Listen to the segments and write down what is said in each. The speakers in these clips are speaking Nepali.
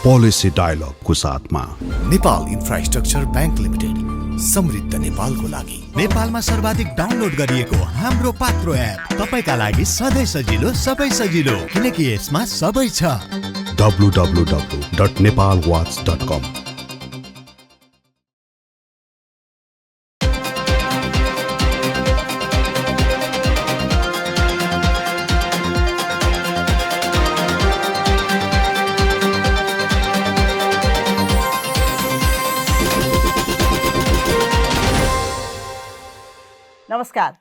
PolicyDialogue को साथमा नेपाल इन्फ्रास्ट्रक्चर बैंक लिमिटेड, समृद्ध नेपालको लागि। नेपालमा सर्वाधिक डाउनलोड गरिएको हाम्रो पात्रो एप तपाईका लागि सधैँ सजिलो, सबै सजिलो, किनकि यसमा सबै छ। www.nepalwatch.com। नमस्कार,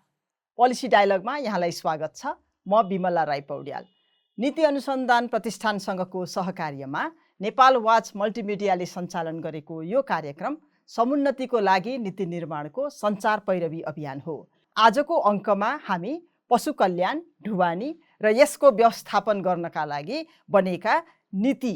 पोलिसी डायलगमा यहाँलाई स्वागत छ। म विमला राई पौड्याल। नीति अनुसन्धान प्रतिष्ठानसँगको सहकार्यमा नेपाल वाच मल्टिमिडियाले सञ्चालन गरेको यो कार्यक्रम समुन्नतिको लागि नीति निर्माणको सञ्चार पैरवी अभियान हो। आजको अङ्कमा हामी पशु कल्याण, ढुवानी र यसको व्यवस्थापन गर्नका लागि बनेका नीति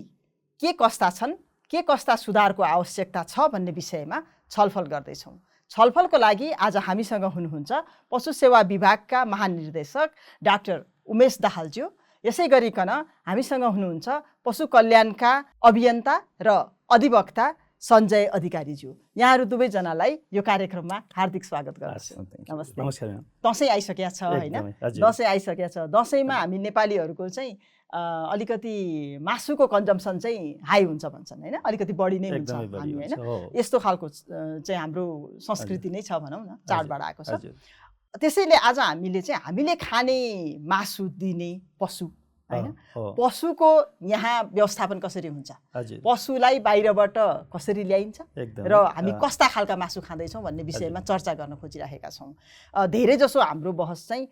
के कस्ता छन्, के कस्ता सुधारको आवश्यकता छ भन्ने विषयमा छलफल गर्दैछौँ। छलफलको लागि आज हामीसँग हुनुहुन्छ पशु सेवा विभागका महानिर्देशक डाक्टर उमेश दाहालज्यू। यसै गरिकन हामीसँग हुनुहुन्छ पशु कल्याणका अभियन्ता र अधिवक्ता सञ्जय अधिकारीज्यू। यहाँहरू दुवैजनालाई यो कार्यक्रममा हार्दिक स्वागत गर्छु। नमस्ते। दसैँ आइसकेको छ होइन? दसैँ आइसकेको छ। दसैँमा हामी नेपालीहरूको चाहिँ अलिकति मासुको कन्जम्सन चाहिँ हाई हुन्छ भन्छन् होइन, अलिकति बढी नै हुन्छ हामी होइन, यस्तो खालको चाहिँ हाम्रो संस्कृति नै छ भनौँ न, चाडबाड आएको छ। त्यसैले आज हामीले खाने मासु दिने पशु होइन, पशुको यहाँ व्यवस्थापन कसरी हुन्छ, पशुलाई बाहिरबाट कसरी ल्याइन्छ र हामी कस्ता खालका मासु खाँदैछौँ भन्ने विषयमा चर्चा गर्न खोजिरहेका छौँ। धेरै जसो हाम्रो बहस चाहिँ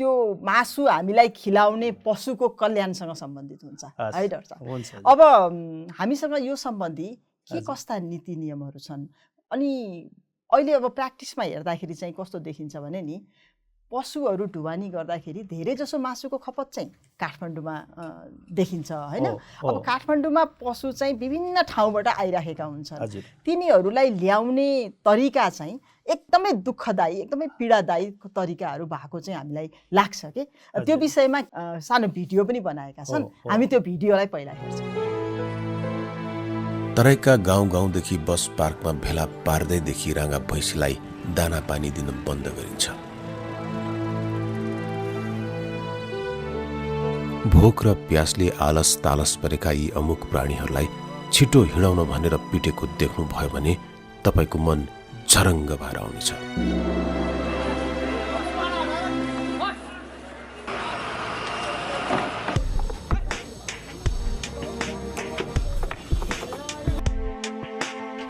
त्यो मासु हामीलाई खिलाउने पशुको कल्याणसँग सम्बन्धित हुन्छ है डाक्टर साहब। अब हामीसँग यो सम्बन्धी के कस्ता नीति नियमहरू छन् अनि अहिले अब प्र्याक्टिसमा हेर्दाखेरि चाहिँ कस्तो देखिन्छ भने नि, पशुहरू ढुवानी गर्दाखेरि धेरै जसो मासुको खपत चाहिँ काठमाडौँमा देखिन्छ होइन। अब काठमाडौँमा पशु चाहिँ विभिन्न ठाउँबाट आइरहेका हुन्छन्, तिनीहरूलाई ल्याउने तरिका चाहिँ एकदमै दुःखदायी, एकदमै पीडादायी तरिकाहरू भएको चाहिँ हामीलाई लाग्छ कि। त्यो विषयमा सानो भिडियो पनि बनाएका छन्, हामी त्यो भिडियोलाई पहिला हेर्छौँ। तराईका गाउँ-गाउँदेखि बस पार्कमा भेला पार्दैदेखि राँगा भैँसीलाई दाना पानी दिन बन्द गरिन्छ। भोक र प्यासले आलस तालस परेका यी अमुक प्राणीहरूलाई छिटो हिँडाउन भनेर पिटेको देख्नु भयो भने तपाईको मन झरङ्ग भएर आउनेछ।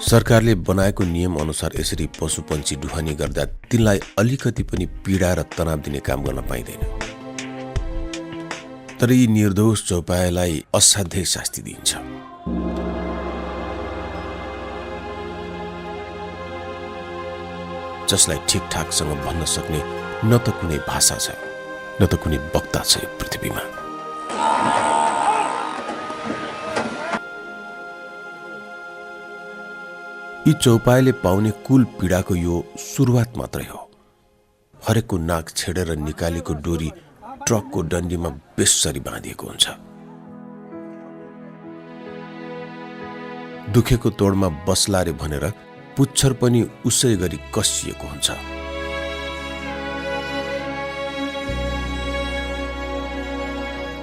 सरकारले बनाएको नियम अनुसार यसरी पशुपन्छी ढुवानी गर्दा तिनलाई अलिकति पनि पीडा र तनाव दिने काम गर्न पाइँदैन। तर यी निर्दोष चौपायालाई असाध्यै शास्ति दिइन्छ। जसलाई ठिकठाकसँग भन्न सक्ने न त कुनै भाषा छ, न त कुनै वक्ता छ यो पृथ्वीमा। यी चौपायाले पाउने कुल पीडाको यो सुरुवात मात्रै हो। हरेकको नाक छेडेर निकालेको डोरी ट्रकको डन्डीमा बेसरी बाँधिएको हुन्छ। दुखेको तोडमा बस्ला रे भनेर पुच्छर पनि उसै गरी कसिएको हुन्छ।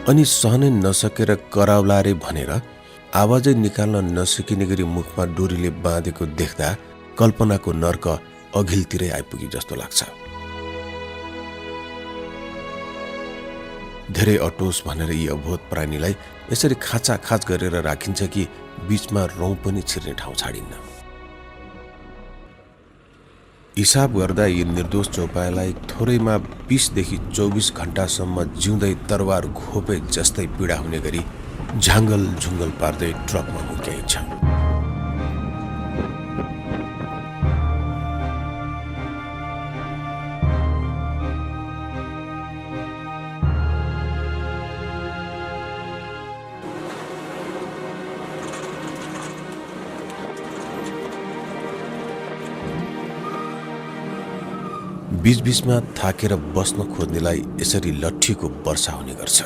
अनि सहनै नसकेर कराउला रे भनेर आवाजै निकाल्न नसकिने गरी मुखमा डोरीले बाँधेको देख्दा कल्पनाको नर्क अघिल्तिरै आइपुगे जस्तो लाग्छ। धेरै अटोस भनेर यी अबोध प्राणीलाई यसरी खाँचाखाँच गरेर राखिन्छ कि बीचमा रौँ पनि छिर्ने ठाउँ छाडिन्न। हिसाब गर्दा यी निर्दोष चौपायालाई थोरैमा 20 देखि 24 घण्टासम्म जिउँदै तरवार घोपे जस्तै पीडा हुने गरी झाङ्गल झुङ्गल पार्दै ट्रकमा हुर्काइन्छ। बीचबीचमा थाकेर बस्न खोज्नेलाई यसरी लट्ठीको वर्षा हुने गर्छ।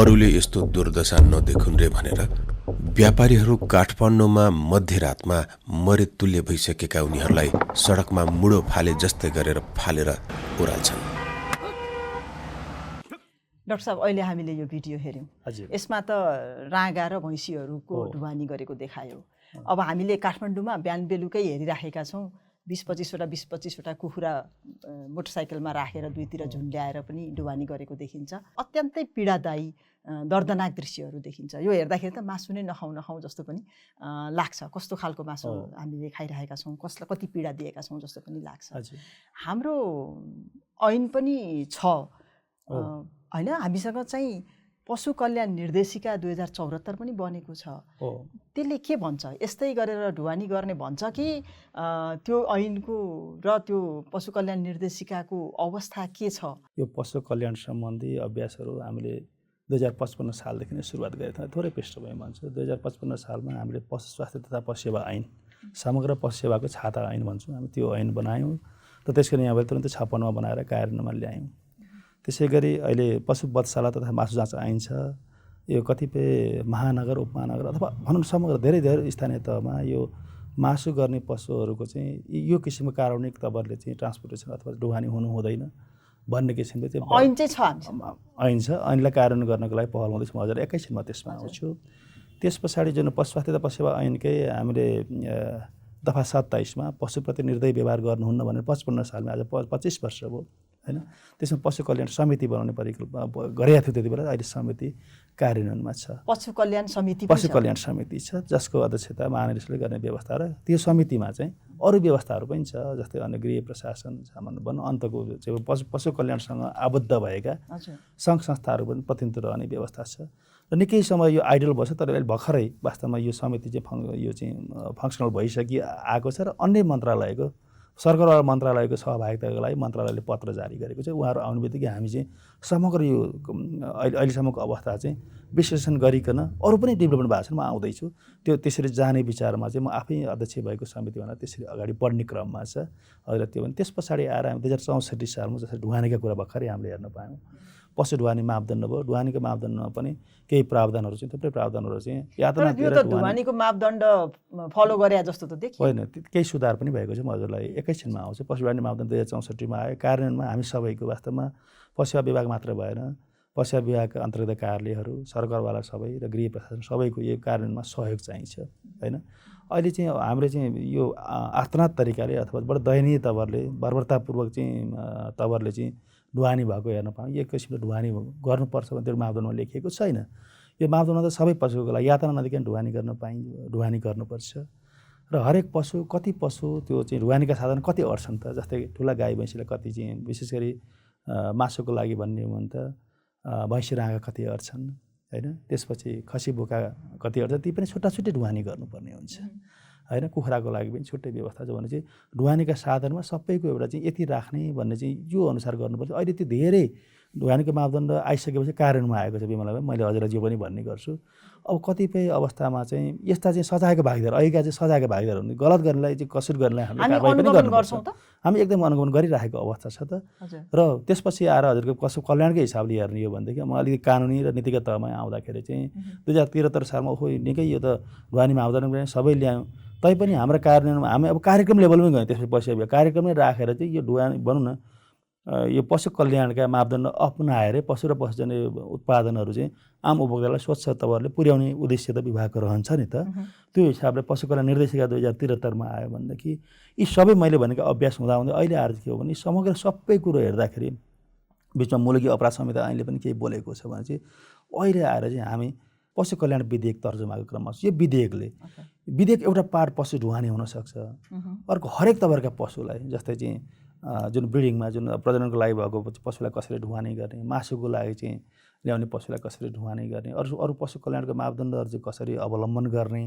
अरूले यस्तो दुर्दशा नदेखुन् रे भनेर व्यापारीहरू काठमाडौँमा मध्यरातमा मरेतुल्य भइसकेका उनीहरूलाई सडकमा मुडो फाले जस्तै गरेर फालेर ओह्राल्छन्। डाक्टर साहब, अहिले हामीले यो भिडियो हेऱ्यौँ, यसमा त राँगा र भैँसीहरूको ढुवानी गरेको देखायो। अब हामीले काठमाडौँमा बिहान बेलुकै हेरिराखेका छौँ, 20-25वटा कुखुरा मोटरसाइकलमा राखेर दुईतिर झुन्ड्याएर पनि ढुवानी गरेको देखिन्छ। अत्यन्तै पीडादायी दर्दनाक दृश्यहरू देखिन्छ। यो हेर्दाखेरि त मासु नै नखाउँ जस्तो पनि लाग्छ। कस्तो खालको मासु हामीले खाइरहेका छौँ, कसलाई कति पीडा दिएका छौँ जस्तो पनि लाग्छ। हाम्रो ऐन पनि छ होइन, हामीसँग चाहिँ पशु कल्याण निर्देशिका 2074 पनि बनेको छ। त्यसले के भन्छ? यस्तै गरेर ढुवानी गर्ने भन्छ कि त्यो ऐनको र त्यो पशु कल्याण निर्देशिकाको अवस्था के छ? यो पशु कल्याण सम्बन्धी अभ्यासहरू हामीले 2055 सालदेखि नै सुरुवात गरेका थियौँ। थोरै पृष्ठभूमि भन्छ। 2055 सालमा हामीले पशु स्वास्थ्य तथा पशु सेवा ऐन, समग्र पशु सेवाको छाता ऐन भन्छौँ, हामी त्यो ऐन बनायौँ र त्यसको यहाँबाट तुरन्तै छापामा बनाएर कार्यान्वयनमा ल्यायौँ। त्यसै गरी अहिले पशु वधशाला तथा मासु जाँच ऐन छ। यो कतिपय महानगर, उपमहानगर अथवा भनौँ समग्र धेरै स्थानीय तहमा यो मासु गर्ने पशुहरूको चाहिँ यो किसिमको कारुणिक तवरले चाहिँ ट्रान्सपोर्टेसन अथवा ढुवानी हुनु हुँदैन भन्ने किसिमको चाहिँ ऐन चाहिँ छ। ऐन छ। ऐनलाई कार्यान्वयन गर्नको लागि पहल हुँदैछ। म हजुर एकैछिनमा त्यसमा आउँछु। त्यस पछाडि जुन पशु स्वास्थ्य तथा पशु सेवा ऐनकै हामीले दफा 27मा पशुप्रति निर्दयी व्यवहार गर्नुहुन्न भनेर 55 सालमा आज 25 वर्ष भयो होइन। त्यसमा पशु कल्याण समिति बनाउने परिकल्पना गरेका थियो त्यति बेला। अहिले समिति कार्यान्वयनमा छ। पशु कल्याण समिति छ जसको अध्यक्षता महानिर्देशकले गर्ने व्यवस्था र त्यो समितिमा चाहिँ अरू व्यवस्थाहरू पनि छ, जस्तै अन्य गृह प्रशासन सामान्य भनौँ अन्तको चाहिँ पशु कल्याणसँग आबद्ध भएका सङ्घ संस्थाहरू पनि प्रतिनिधित्व रहने व्यवस्था छ। र निकै समय यो आइडल बस्यो, तर अहिले भर्खरै वास्तवमा यो समिति चाहिँ यो चाहिँ फङ्सनल भइसकिआएको छ र अन्य मन्त्रालयको सरकारवाला मन्त्रालयको सहभागिताको लागि मन्त्रालयले पत्र जारी गरेको छ। उहाँहरू आउने बित्तिकै हामी चाहिँ समग्र यो अहिलेसम्मको अवस्था चाहिँ विश्लेषण गरिकन अरू पनि डेभलपमेन्ट भएको छ। म आउँदैछु त्यो त्यसरी जाने विचारमा चाहिँ म आफै अध्यक्ष भएको समिति भनेर त्यसरी अगाडि बढ्ने क्रममा छ। हजुर त्यो भने त्यस पछाडि आएर हामी 2064 सालमा जस्तै ढुवानीका कुरा भर्खरै हामीले हेर्न पायौँ। पशु ढुवानी मापदण्ड भयो। ढुवानीको मापदण्डमा पनि केही प्रावधानहरू चाहिँ थुप्रै प्रावधानहरू चाहिँ यातना ढुवानीको मापदण्ड फलो गरे जस्तो त देखियो होइन। केही सुधार पनि भएको छ। म हजुरलाई एकैछिनमा आउँछु। पशु ढुवानी मापदण्ड 2064मा आयो। कार्यान्वयनमा हामी सबैको वास्तवमा पशु सेवा विभाग मात्र भएन, पशु सेवा विभागका अन्तर्गत कार्यालयहरू, सरकारवाला सबै र गृह प्रशासन सबैको यो कार्यान्वयनमा सहयोग चाहिन्छ होइन। अहिले चाहिँ हाम्रो चाहिँ यो आर्तनाद तरिकाले अथवा बडो दयनीय तवरले बर्बरतापूर्वक चाहिँ तवरले चाहिँ ढुवानी भएको हेर्न पाऊँ। एक किसिमले ढुवानी गर्नुपर्छ भने त्यो मापदण्डमा लेखिएको छैन। यो मापदण्डमा त सबै पशुको लागि यातना नदिकन ढुवानी ढुवानी गर्नुपर्छ र हरेक पशु कति पशु त्यो चाहिँ ढुवानीका साधन कति अड्छन् त। जस्तै ठुला गाई भैँसीलाई कति चाहिँ विशेष गरी मासुको लागि भन्ने हो भने त भैँसी राँगा कति अड्छन् होइन। त्यसपछि खसी बोका कति अड्छ, ती पनि छुट्टै ढुवानी गर्नुपर्ने हुन्छ होइन। कुखुराको लागि पनि छुट्टै व्यवस्था छ भने चाहिँ ढुवानीका साधनमा सबैको एउटा चाहिँ यति राख्ने भन्ने चाहिँ यो अनुसार गर्नुपर्छ। अहिले त्यो धेरै ढुवानीको मापदण्ड आइसकेपछि कार्यान्वयनमा आएको छ। विमला मैले हजुरलाई जो पनि भन्ने गर्छु। अब कतिपय अवस्थामा चाहिँ यस्ता चाहिँ सजायको भागीदार अहिलेका चाहिँ सजायको भागीदार हुने गलत गर्नेलाई चाहिँ कसुर गर्नेलाई हामीले कारबाही पनि गर्नुपर्छ। हामी एकदम अनुगमन गरिराखेको अवस्था छ त। र त्यसपछि आएर हजुरको पशु कल्याणकै हिसाबले हेर्ने हो भनेदेखि म अलिकति कानुनी र नीतिगत तहमा आउँदाखेरि चाहिँ 2073 सालमा निकै यो त ढुवानी मापदण्ड सबै ल्यायौँ। तैपनि हाम्रो कार्यान्वयनमा हामी अब कार्यक्रम लेभलमै गयौँ। त्यसपछि पशु कार्यक्रममै राखेर चाहिँ यो ढुवानी भनौँ न यो पशु कल्याणका मापदण्ड अपनाएर पशु र पशुजन्य उत्पादनहरू चाहिँ आम उपभोक्तालाई स्वच्छ तवरले पुर्याउने उद्देश्य त विभागको रहन्छ नि त। त्यो हिसाबले पशु कल्याण निर्देशिका 2073मा आयो भनेदेखि यी सबै मैले भनेको अभ्यास हुँदाहुँदै अहिले आएर के हो भने समग्र सबै कुरो हेर्दाखेरि बिचमा मुलुकी अपराध संहिता ऐनले पनि केही बोलेको छ भने चाहिँ अहिले आएर चाहिँ हामी पशु कल्याण विधेयक तर्जुमाको क्रममा छ। यो विधेयक एउटा पार्ट पशु ढुवानी हुनसक्छ। अर्को हरेक तवरका पशुलाई जस्तै चाहिँ जुन ब्रिडिङमा जुन प्रजननको लागि भएको पशुलाई कसरी ढुवानी गर्ने, मासुको लागि चाहिँ ल्याउने पशुलाई कसरी ढुवानी गर्ने, अरू पशु कल्याणको मापदण्डहरू चाहिँ कसरी अवलम्बन गर्ने,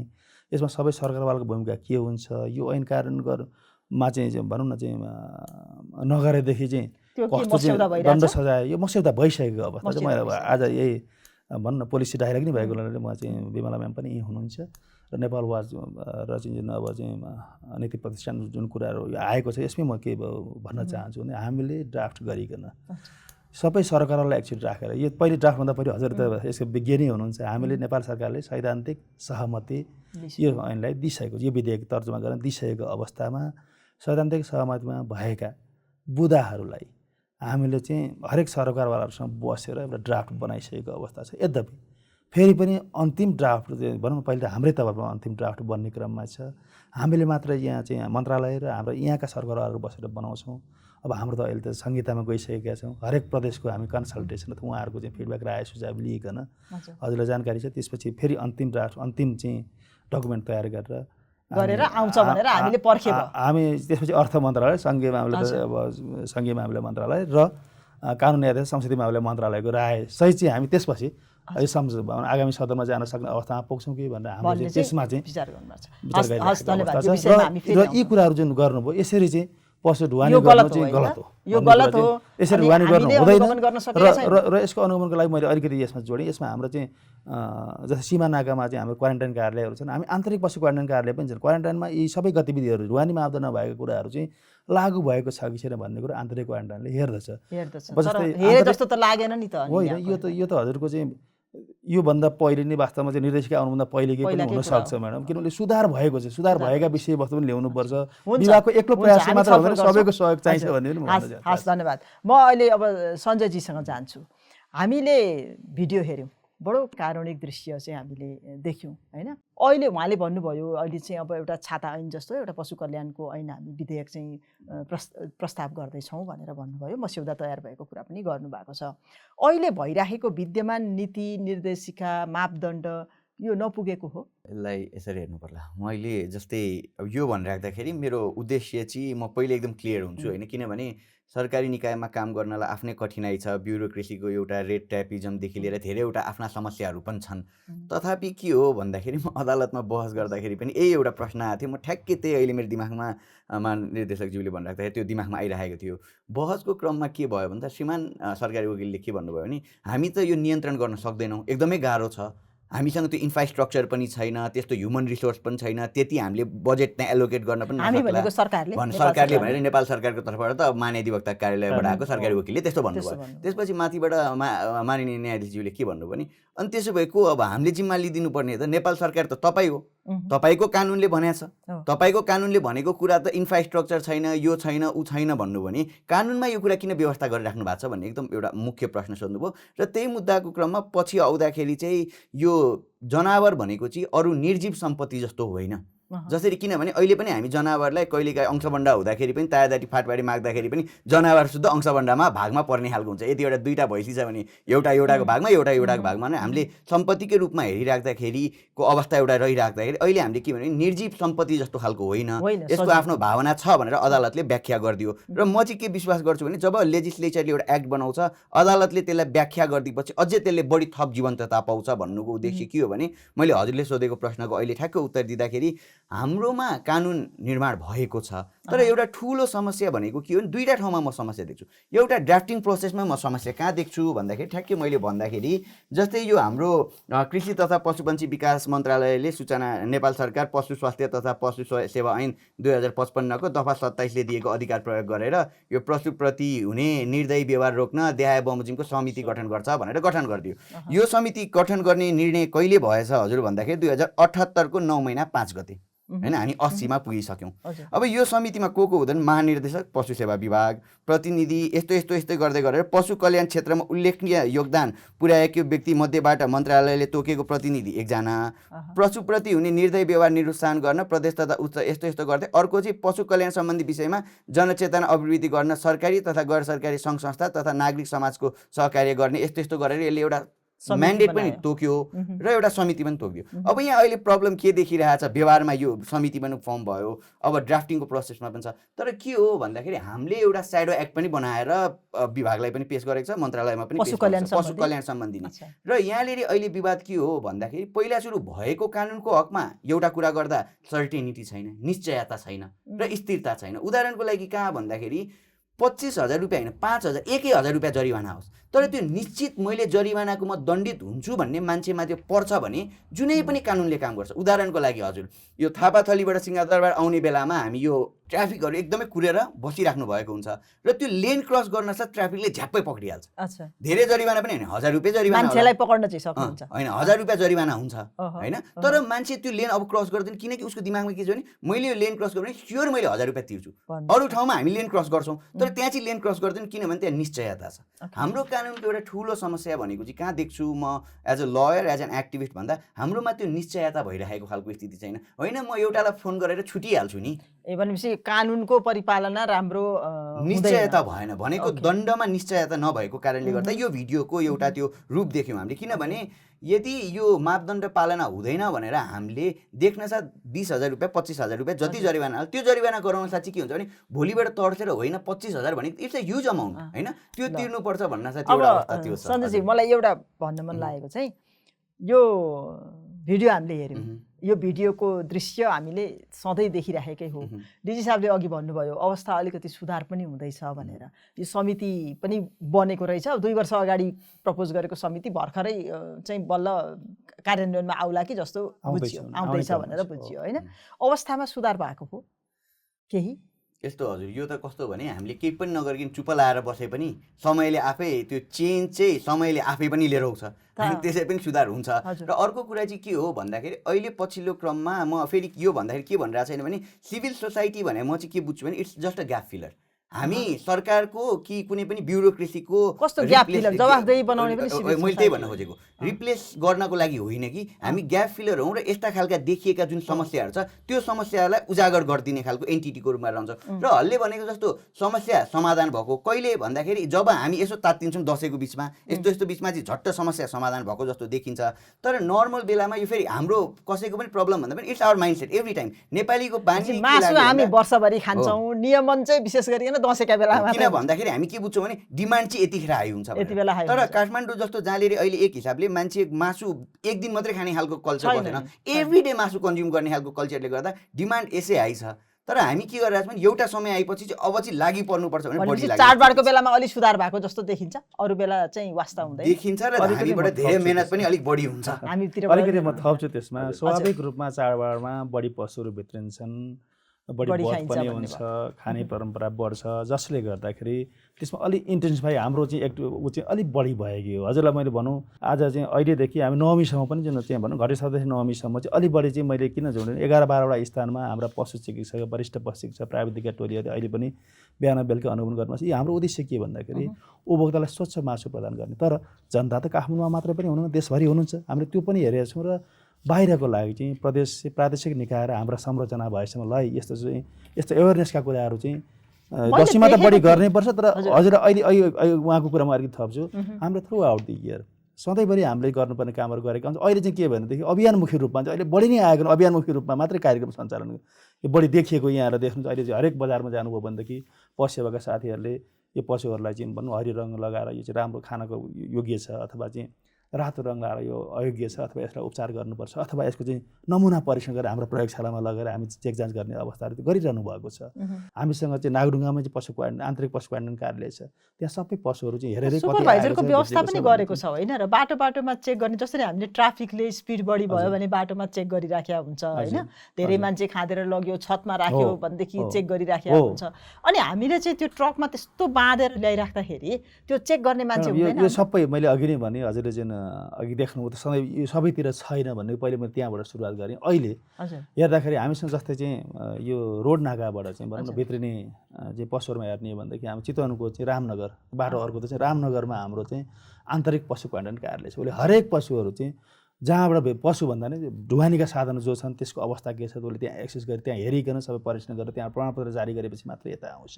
यसमा सबै सरकारवालाको भूमिका के हुन्छ। यो ऐन कार्यान्वयनमा चाहिँ भनौँ न चाहिँ नगरेदेखि चाहिँ कस्तो चाहिँ दण्ड सजाय यो मस्यौदा भइसकेको अवस्था चाहिँ मैले आज यही भनौँ न पोलिसी डायलग नै भएको हुनाले म चाहिँ विमला म्याम पनि यहीँ हुनुहुन्छ र नेपाल वाच र चाहिँ जुन अब चाहिँ नीति प्रतिष्ठान जुन कुराहरू आएको छ यसमै म के भन्न चाहन्छु भने हामीले ड्राफ्ट गरिकन सबै सरकारलाई एकचोटि राखेर यो पहिले ड्राफ्टभन्दा पहिले हजुर त यसको विज्ञानी हुनुहुन्छ हामीले नेपाल सरकारले सैद्धान्तिक सहमति यो ऐनलाई दिइसकेको यो विधेयक तर्जुमा गर्न दिइसकेको अवस्थामा सैद्धान्तिक सहमतिमा भएका बुदाहरूलाई हामीले चाहिँ हरेक सरकारवालाहरूसँग बसेर एउटा ड्राफ्ट बनाइसकेको अवस्था छ। यद्यपि फेरि पनि अन्तिम ड्राफ्ट भनौँ पहिले त हाम्रै तर्फमा अन्तिम ड्राफ्ट बन्ने क्रममा छ। हामीले मात्र यहाँ चाहिँ मन्त्रालय र हाम्रो यहाँका सरकारवालाहरू बसेर बनाउँछौँ। अब हाम्रो त अहिले त संहितामा गइसकेका छौँ। हरेक प्रदेशको हामी कन्सल्टेसन अथवा उहाँहरूको चाहिँ फिडब्याक राय सुझाव लिइकन हजुरलाई जानकारी छ। त्यसपछि फेरि अन्तिम ड्राफ्ट अन्तिम चाहिँ डकुमेन्ट तयार गरेर आउँछ भनेर हामीले पर्खे भयो। हामी त्यसपछि अर्थ मन्त्रालय, सङ्घीय मामिला अब सङ्घीय मामिला मन्त्रालय र कानुन न्याय संसदीय मामिला मन्त्रालयको राय सही चाहिँ हामी त्यसपछि आगामी सदनमा जान सक्ने अवस्थामा पुग्छौँ कि भनेर हामीले त्यसमा चाहिँ विचार गर्नुपर्छ। र यी कुराहरू जुन गर्नुभयो यसरी चाहिँ पशु ढुवानी गर्नु चाहिँ गलत हो। यो गलत हो। यसरी ढुवानी गर्नु हुँदैन र यसको अनुगमनको लागि मैले अलिकति यसमा जोडेँ। यसमा हाम्रो चाहिँ जस्तै सीमा नाकामा चाहिँ हाम्रो क्वारेन्टाइन कार्यालयहरू छन्। हामी आन्तरिक पशु क्वारेन्टाइन कार्यालय पनि छन्। क्वारेन्टाइनमा यी सबै गतिविधिहरू ढुवानी मापदण्ड नभएका कुराहरू चाहिँ लागू भएको छ कि छैन भन्ने कुरा आन्तरिक क्वारेन्टाइनले हेर्दछ। हेरे जस्तो त लागेन नि त। होइन यो त हजुरको चाहिँ योभन्दा पहिले नै वास्तवमा चाहिँ निर्देशिका आउनुभन्दा पहिलेकै पनि हुनसक्छ म्याडम, किनभने सुधार भएको छ। सुधार भएका विषयवस्तु पनि ल्याउनुपर्छ। विभागको एक्लो प्रयास मात्र हुँदैन, सबैको सहयोग चाहिन्छ भन्ने पनि भन्नु। हस्, धन्यवाद। म अहिले अब सञ्जयजीसँग जान्छु। हामीले भिडियो हेऱ्यौँ, बडो कारुणिक दृश्य चाहिँ हामीले देख्यौँ होइन। अहिले उहाँले भन्नुभयो अहिले चाहिँ अब एउटा छाता ऐन जस्तो एउटा पशु कल्याणको ऐन हामी विधेयक चाहिँ प्रस्ताव गर्दैछौँ भनेर भन्नुभयो। मस्यौदा तयार भएको कुरा पनि गर्नुभएको छ। अहिले भइराखेको विद्यमान नीति निर्देशिका मापदण्ड यो नपुगेको हो? यसलाई यसरी हेर्नु पर्ला। मैले जस्तै अब यो भनिराख्दाखेरि मेरो उद्देश्य चाहिँ म पहिले एकदम क्लियर हुन्छु होइन, किनभने सरकारी निकायमा काम गर्नलाई आफ्नै कठिनाइ छ। ब्युरोक्रेसीको एउटा रेड ट्यापिजमदेखि लिएर धेरैवटा आफ्ना समस्याहरू पनि छन्। तथापि के हो भन्दाखेरि म अदालतमा बहस गर्दाखेरि पनि यही एउटा प्रश्न आएको थियो। म ठ्याक्कै त्यही अहिले मेरो दिमागमा निर्देशकज्यूले भनिराख्दाखेरि त्यो दिमागमा आइरहेको थियो। बहसको क्रममा के भयो भन्दा श्रीमान सरकारी वकिलले के भन्नुभयो भने हामी त यो नियन्त्रण गर्न सक्दैनौँ, एकदमै गाह्रो छ। हामीसँग त्यो इन्फ्रास्ट्रक्चर पनि छैन, त्यस्तो ह्युमन रिसोर्स पनि छैन, त्यति हामीले बजेट त्यहाँ एलोकेट गर्न पनि सरकारले भनेर नेपाल सरकारको तर्फबाट त महाधिवक्ता कार्यालयबाट आएको सरकारी वकिलले त्यस्तो भन्नुभयो। त्यसपछि माथिबाट माननीय न्यायाधीशज्यूले के भन्नुभयो भने अनि त्यसो भए को अब हामीले जिम्मा लिइदिनु पर्ने त नेपाल सरकार त तपाईँ हो, तपाईँको कानुनले भनेको छ, तपाईँको कानुनले भनेको कुरा त इन्फ्रास्ट्रक्चर छैन, यो छैन, ऊ छैन भन्नु भने कानुनमा यो कुरा किन व्यवस्था गरिराख्नु भएको छ भन्ने एकदम एउटा मुख्य प्रश्न सोध्नुभयो। र त्यही मुद्दाको क्रममा पछि आउँदाखेरि चाहिँ यो जनावर भनेको चाहिँ अरू निर्जीव सम्पत्ति जस्तो होइन। जसरी किनभने अहिले पनि हामी जनावरलाई कहिलेकाहीँ अंशबन्डा हुँदाखेरि पनि तायादाटी फाटबाडी माग्दाखेरि पनि जनावर शुद्ध अंशबन्डामा भागमा पर्ने खालको हुन्छ। यदि एउटा दुईटा भैँसी छ भने एउटाको भागमा एउटाको भागमा नै हामीले सम्पत्तिकै रूपमा हेरिराख्दाखेरिको अवस्था एउटा रहिराख्दाखेरि अहिले हामीले के भने निर्जीव सम्पत्ति जस्तो खालको होइन, यसको आफ्नो भावना छ भनेर अदालतले व्याख्या गरिदियो। र म चाहिँ के विश्वास गर्छु भने जब लेजिस्लेचरले एउटा एक्ट बनाउँछ अदालतले त्यसलाई व्याख्या गरिदिएपछि अझै त्यसले बढी थप जीवन्तता पाउँछ भन्नुको उद्देश्य के हो भने मैले हजुरले सोधेको प्रश्नको अहिले ठ्याक्क उत्तर दिँदाखेरि हाम्रोमा कानुन निर्माण भएको छ। तर एउटा ठुलो समस्या भनेको के हो भने दुईटा ठाउँमा म समस्या देख्छु। एउटा ड्राफ्टिङ प्रोसेसमा म समस्या कहाँ देख्छु भन्दाखेरि ठ्याक्कै मैले भन्दाखेरि जस्तै यो हाम्रो कृषि तथा पशुपन्छी विकास मन्त्रालयले सूचना नेपाल सरकार पशु स्वास्थ्य तथा पशु सेवा ऐन 2055 को दफा 27 ले दिएको अधिकार प्रयोग गरेर यो पशुप्रति हुने निर्दयी व्यवहार रोक्न देहाय बमोजिमको समिति गठन गर्छ भनेर गठन गरिदियो। यो समिति गठन गर्ने निर्णय कहिले भएछ हजुर भन्दाखेरि 2078 को 9 महिना 5 गते हैन, हामी 80 मा पुगिसक्यौँ। अब यो समितिमा को हुँदैन? महानिर्देशक पशु सेवा विभाग, प्रतिनिधि, यस्तै गर्दै गरेर पशु कल्याण क्षेत्रमा उल्लेखनीय योगदान पुर्याएको व्यक्ति मध्येबाट मन्त्रालयले तोकेको प्रतिनिधि 1 जना, पशुप्रति हुने निर्दय व्यवहार निरुत्साहन गर्न प्रदेश तथा उच्च यस्तो गर्दै अर्को चाहिँ पशु कल्याण सम्बन्धी विषयमा जनचेतना अभिवृद्धि गर्न सरकारी तथा गैर सरकारी सङ्घ संस्था तथा नागरिक समाजको सहकार्य गर्ने यस्तो गरेर यसले एउटा म्यान्डेट पनि तोक्यो र एउटा समिति पनि तोक्यो। अब यहाँ अहिले प्रब्लम के देखिरहेछ? व्यवहारमा यो समिति पनि फर्म भयो, अब ड्राफ्टिङको प्रोसेसमा पनि छ। तर के हो भन्दाखेरि हामीले एउटा स्याडो एक्ट पनि बनाएर विभागलाई पनि पेश गरेको छ, मन्त्रालयमा पनि पशु कल्याण सम्बन्धी नै। र यहाँले अहिले विवाद के हो भन्दाखेरि पहिला सुरु भएको कानुनको हकमा एउटा कुरा गर्दा सर्टेनिटी छैन, निश्चयता छैन र स्थिरता छैन। उदाहरणको लागि कहाँ भन्दाखेरि 25,000 रुपियाँ होइन 5,000 1,000 रुपियाँ जरिवाना होस्, तर त्यो निश्चित मैले जरिवानाको म दण्डित हुन्छु भन्ने मान्छेमा त्यो पर्छ भने जुनै पनि कानुनले काम गर्छ। उदाहरणको लागि हजुर यो थापाथलीबाट सिंहदरबार आउने बेलामा हामी यो ट्राफिकहरू एकदमै कुरेर बसिराख्नु भएको हुन्छ र त्यो लेन क्रस गर्न साथ ट्राफिकले झ्याप्पै पक्रिहाल्छ। अच्छा धेरै जरिवाना पनि होइन, 1000 रुपियाँ जरिवाना मान्छेलाई पकड्न चाहिँ सक्नुहुन्छ होइन, 1000 रुपियाँ जरिवाना हुन्छ होइन। तर मान्छे त्यो लेन अब क्रस गर्दैन, किनकि उसको दिमागमा के छ भने मैले यो लेन क्रस गर्नु स्योर मैले 1000 रुपियाँ तिर्छु। अरू ठाउँमा हामी लेन क्रस गर्छौँ तर त्यहाँ चाहिँ लेन क्रस गर्दैन, किनभने त्यहाँ निश्चयता छ। हाम्रो कानुनको एउटा ठुलो समस्या भनेको चाहिँ कहाँ देख्छु म as a lawyer as an activist भन्दा हाम्रोमा त्यो निश्चयता भइरहेको खालको स्थिति छैन। होइन म एउटालाई फोन गरेर छुटिहाल्छु नि, भनेपछि कानुनको परिपालना राम्रो निश्चयता भएन भनेको दण्डमा निश्चयता नभएको कारणले गर्दा यो भिडियोको एउटा त्यो रूप देख्यौँ हामीले। किनभने यदि यो मापदण्ड पालना हुँदैन भनेर हामीले देख्न साथ 20,000 रुपियाँ 25,000 रुपियाँ जति जरिवाना हाल्यो त्यो जरिवाना गराउन साथ चाहिँ के हुन्छ भने भोलिबाट तर्सेर होइन 25,000 भने इट्स अ ह्युज अमाउन्ट होइन, त्यो तिर्नुपर्छ भन्न साथ एउटा अवस्था त्यो छ। सञ्जयजी मलाई एउटा भन्न मन लागेको चाहिँ यो भिडियो हामीले हेऱ्यौँ, यो भिडियोको दृश्य हामीले सधैँ देखिराखेकै हो। डिजी साहबले अघि भन्नुभयो अवस्था अलिकति सुधार पनि हुँदैछ भनेर। यो समिति पनि बनेको रहेछ, 2 वर्ष अगाडि प्रपोज गरेको समिति भर्खरै चाहिँ बल्ल कार्यान्वयनमा आउला कि जस्तो बुझियो, आउँदैछ भनेर बुझियो होइन। अवस्थामा सुधार भएको हो केही? यस्तो हजुर, यो त कस्तो भने हामीले केही पनि नगरिकन चुप लाएर बसे पनि समयले आफै त्यो चेन्ज चाहिँ समयले आफै पनि लिएर आउँछ, त्यसै पनि सुधार हुन्छ। र अर्को कुरा चाहिँ के हो भन्दाखेरि अहिले पछिल्लो क्रममा म फेरि यो भन्दाखेरि के भनिरहेको छैन भने सिभिल सोसाइटी भने म चाहिँ के बुझ्छु भने it's just a gap filler. हामी सरकारको कि कुनै पनि ब्युरोक्रेसीको कस्तो ग्याप फिलर जवाफदेही बनाउने पनि मैले त्यही भन्न खोजेको, रिप्लेस गर्नको लागि होइन कि हामी ग्याप फिलर हौँ र यस्ता खालका देखिएका जुन समस्याहरू छ त्यो समस्यालाई उजागर गरिदिने खालको एन्टिटीको रूपमा रहन्छ। र हल्ले भनेको जस्तो समस्या समाधान भएको कहिले भन्दाखेरि जब हामी यसो तात्तिन्छौँ दसैँको बिचमा यस्तो यस्तो बिचमा चाहिँ झट्ट समस्या समाधान भएको जस्तो देखिन्छ। तर नर्मल बेलामा यो फेरि हाम्रो कसैको पनि प्रब्लम भन्दा पनि it's our mindset every time. नेपालीको बानी मासु हामी वर्षभरि खान्छौँ, नियमन चाहिँ विशेष गरिकन दसैँका बेलामा, किन भन्दाखेरि हामी के बुझ्छौँ भने डिमान्ड चाहिँ यतिखेर हाई हुन्छ। तर काठमाडौँ जस्तो जहाँनिर अहिले एक हिसाबले मान्छे मासु एक दिन मात्रै खाने खालको कल्चर बसेन, एभ्री डे मासु कन्ज्युम गर्ने खालको कल्चरले गर्दा डिमान्ड यसै हाई छ। तर हामी के गरिरहेको छौँ भने एउटा समय आएपछि चाहिँ अब चाहिँ लागि पर्नुपर्छ भने बढी लाग्छ। चाडबाडको बेलामा अलि सुधार भएको जस्तो देखिन्छ, अरू बेला चाहिँ वास्ता हुँदैन देखिन्छ र हामीबाट धेरै मेहनत पनि अलिक बढी हुन्छ। हामीतिर अलिकति म थप्छु त्यसमा। स्वाभाविक रूपमा चाडबाडमा बढी पशुहरू भित्रिन्छन्, बढी बध पनि हुन्छ, खाने परम्परा बढ्छ, जसले गर्दाखेरि त्यसमा अलिक इन्टेन्सिफाई हाम्रो चाहिँ चाहिँ अलिक बढी भयो। हजुरलाई मैले भनौँ आज चाहिँ अहिलेदेखि हामी नवमीसम्म पनि जुन चाहिँ भनौँ घटे सदस्य नवमीसम्म चाहिँ अलिक बढी चाहिँ मैले किन जोडेँ 11-12वटा स्थानमा हाम्रा पशु चिकित्सक वरिष्ठ पशु चिकित्सक प्राविधिक टोलीहरूले अहिले पनि बिहान बेलुका अनुगमन गर्नुपर्छ। यी हाम्रो उद्देश्य के भन्दाखेरि उपभोक्तालाई स्वच्छ मासु प्रदान गर्ने। तर जनता त काठमाडौँमा मात्रै पनि हुनुहुन्न, देशभरि हुनुहुन्छ। हामीले त्यो पनि हेरेका छौँ र बाहिरको लागि चाहिँ प्रादेशिक निकाय र हाम्रा संरचना भएसम्म ल यस्तो एवेरनेसका कुराहरू चाहिँ दसैँमा त बढी गर्नैपर्छ। तर हजुर अहिले उहाँको कुरामा अलिकति थप्छु, हाम्रो थ्रु आउट द इयर सधैँभरि हामीले गर्नुपर्ने कामहरू गरेका हुन्छ। अहिले चाहिँ के भनेदेखि अभियानमुखी रूपमा चाहिँ अहिले बढी नै आएको, अभियानमुखी रूपमा मात्रै कार्यक्रम सञ्चालन यो बढी देखिएको यहाँहरू देख्नुहुन्छ। अहिले चाहिँ हरेक बजारमा जानुभयो भनेदेखि पशु सेवाका साथीहरूले यो पशुहरूलाई चाहिँ भनौँ हरियो रङ लगाएर यो चाहिँ राम्रो खानको योग्य छ अथवा चाहिँ रातो रङ लगाएर यो अयोग्य छ अथवा यसलाई उपचार गर्नुपर्छ अथवा यसको चाहिँ नमुना परीक्षण गरेर हाम्रो प्रयोगशालामा लगेर हामी चेक जाँच गर्ने अवस्थाहरू गरिरहनु भएको छ। हामीसँग चाहिँ नागढुङ्गामा चाहिँ पशु क्वारेन्टाइन आन्तरिक पशु क्वारेन्टाइन कार्यालय छ, त्यहाँ सबै पशुहरू चाहिँ हेरेर सुपरभाइजरको व्यवस्था पनि गरेको छ होइन र बाटोमा चेक गर्ने। जसरी हामीले ट्राफिकले स्पिड बढी भयो भने बाटोमा चेक गरिराखेका हुन्छ होइन, धेरै मान्छे खाँदेर लग्यो छतमा राख्यो भनेदेखि चेक गरिराखेका हुन्छ। अनि हामीले चाहिँ त्यो ट्रकमा त्यस्तो बाँधेर ल्याइराख्दाखेरि त्यो चेक गर्ने मान्छे हुँदैन। यो सबै मैले अघि नै भने हजुरले चाहिँ अघि देख्नुभयो त सधैँ यो सबैतिर छैन भन्ने पहिले मैले त्यहाँबाट सुरुवात गरेँ। अहिले हेर्दाखेरि हामीसँग जस्तै चाहिँ यो रोड नाकाबाट चाहिँ भनौँ न भित्रिने चाहिँ पशुहरूमा हेर्ने हो भनेदेखि हामी चितवनको चाहिँ रामनगर बाटो अर्को त चाहिँ रामनगरमा हाम्रो चाहिँ आन्तरिक पशु क्वारेन्टाइन कार्यालय छ। उसले हरेक पशुहरू चाहिँ जहाँबाट पशु भन्दा नै ढुवानीका साधनहरू जो छन् त्यसको अवस्था के छ उसले त्यहाँ एक्सेस गरी त्यहाँ हेरिकन सबै परीक्षण गरेर त्यहाँ प्रमाणपत्र जारी गरेपछि मात्रै यता आउँछ।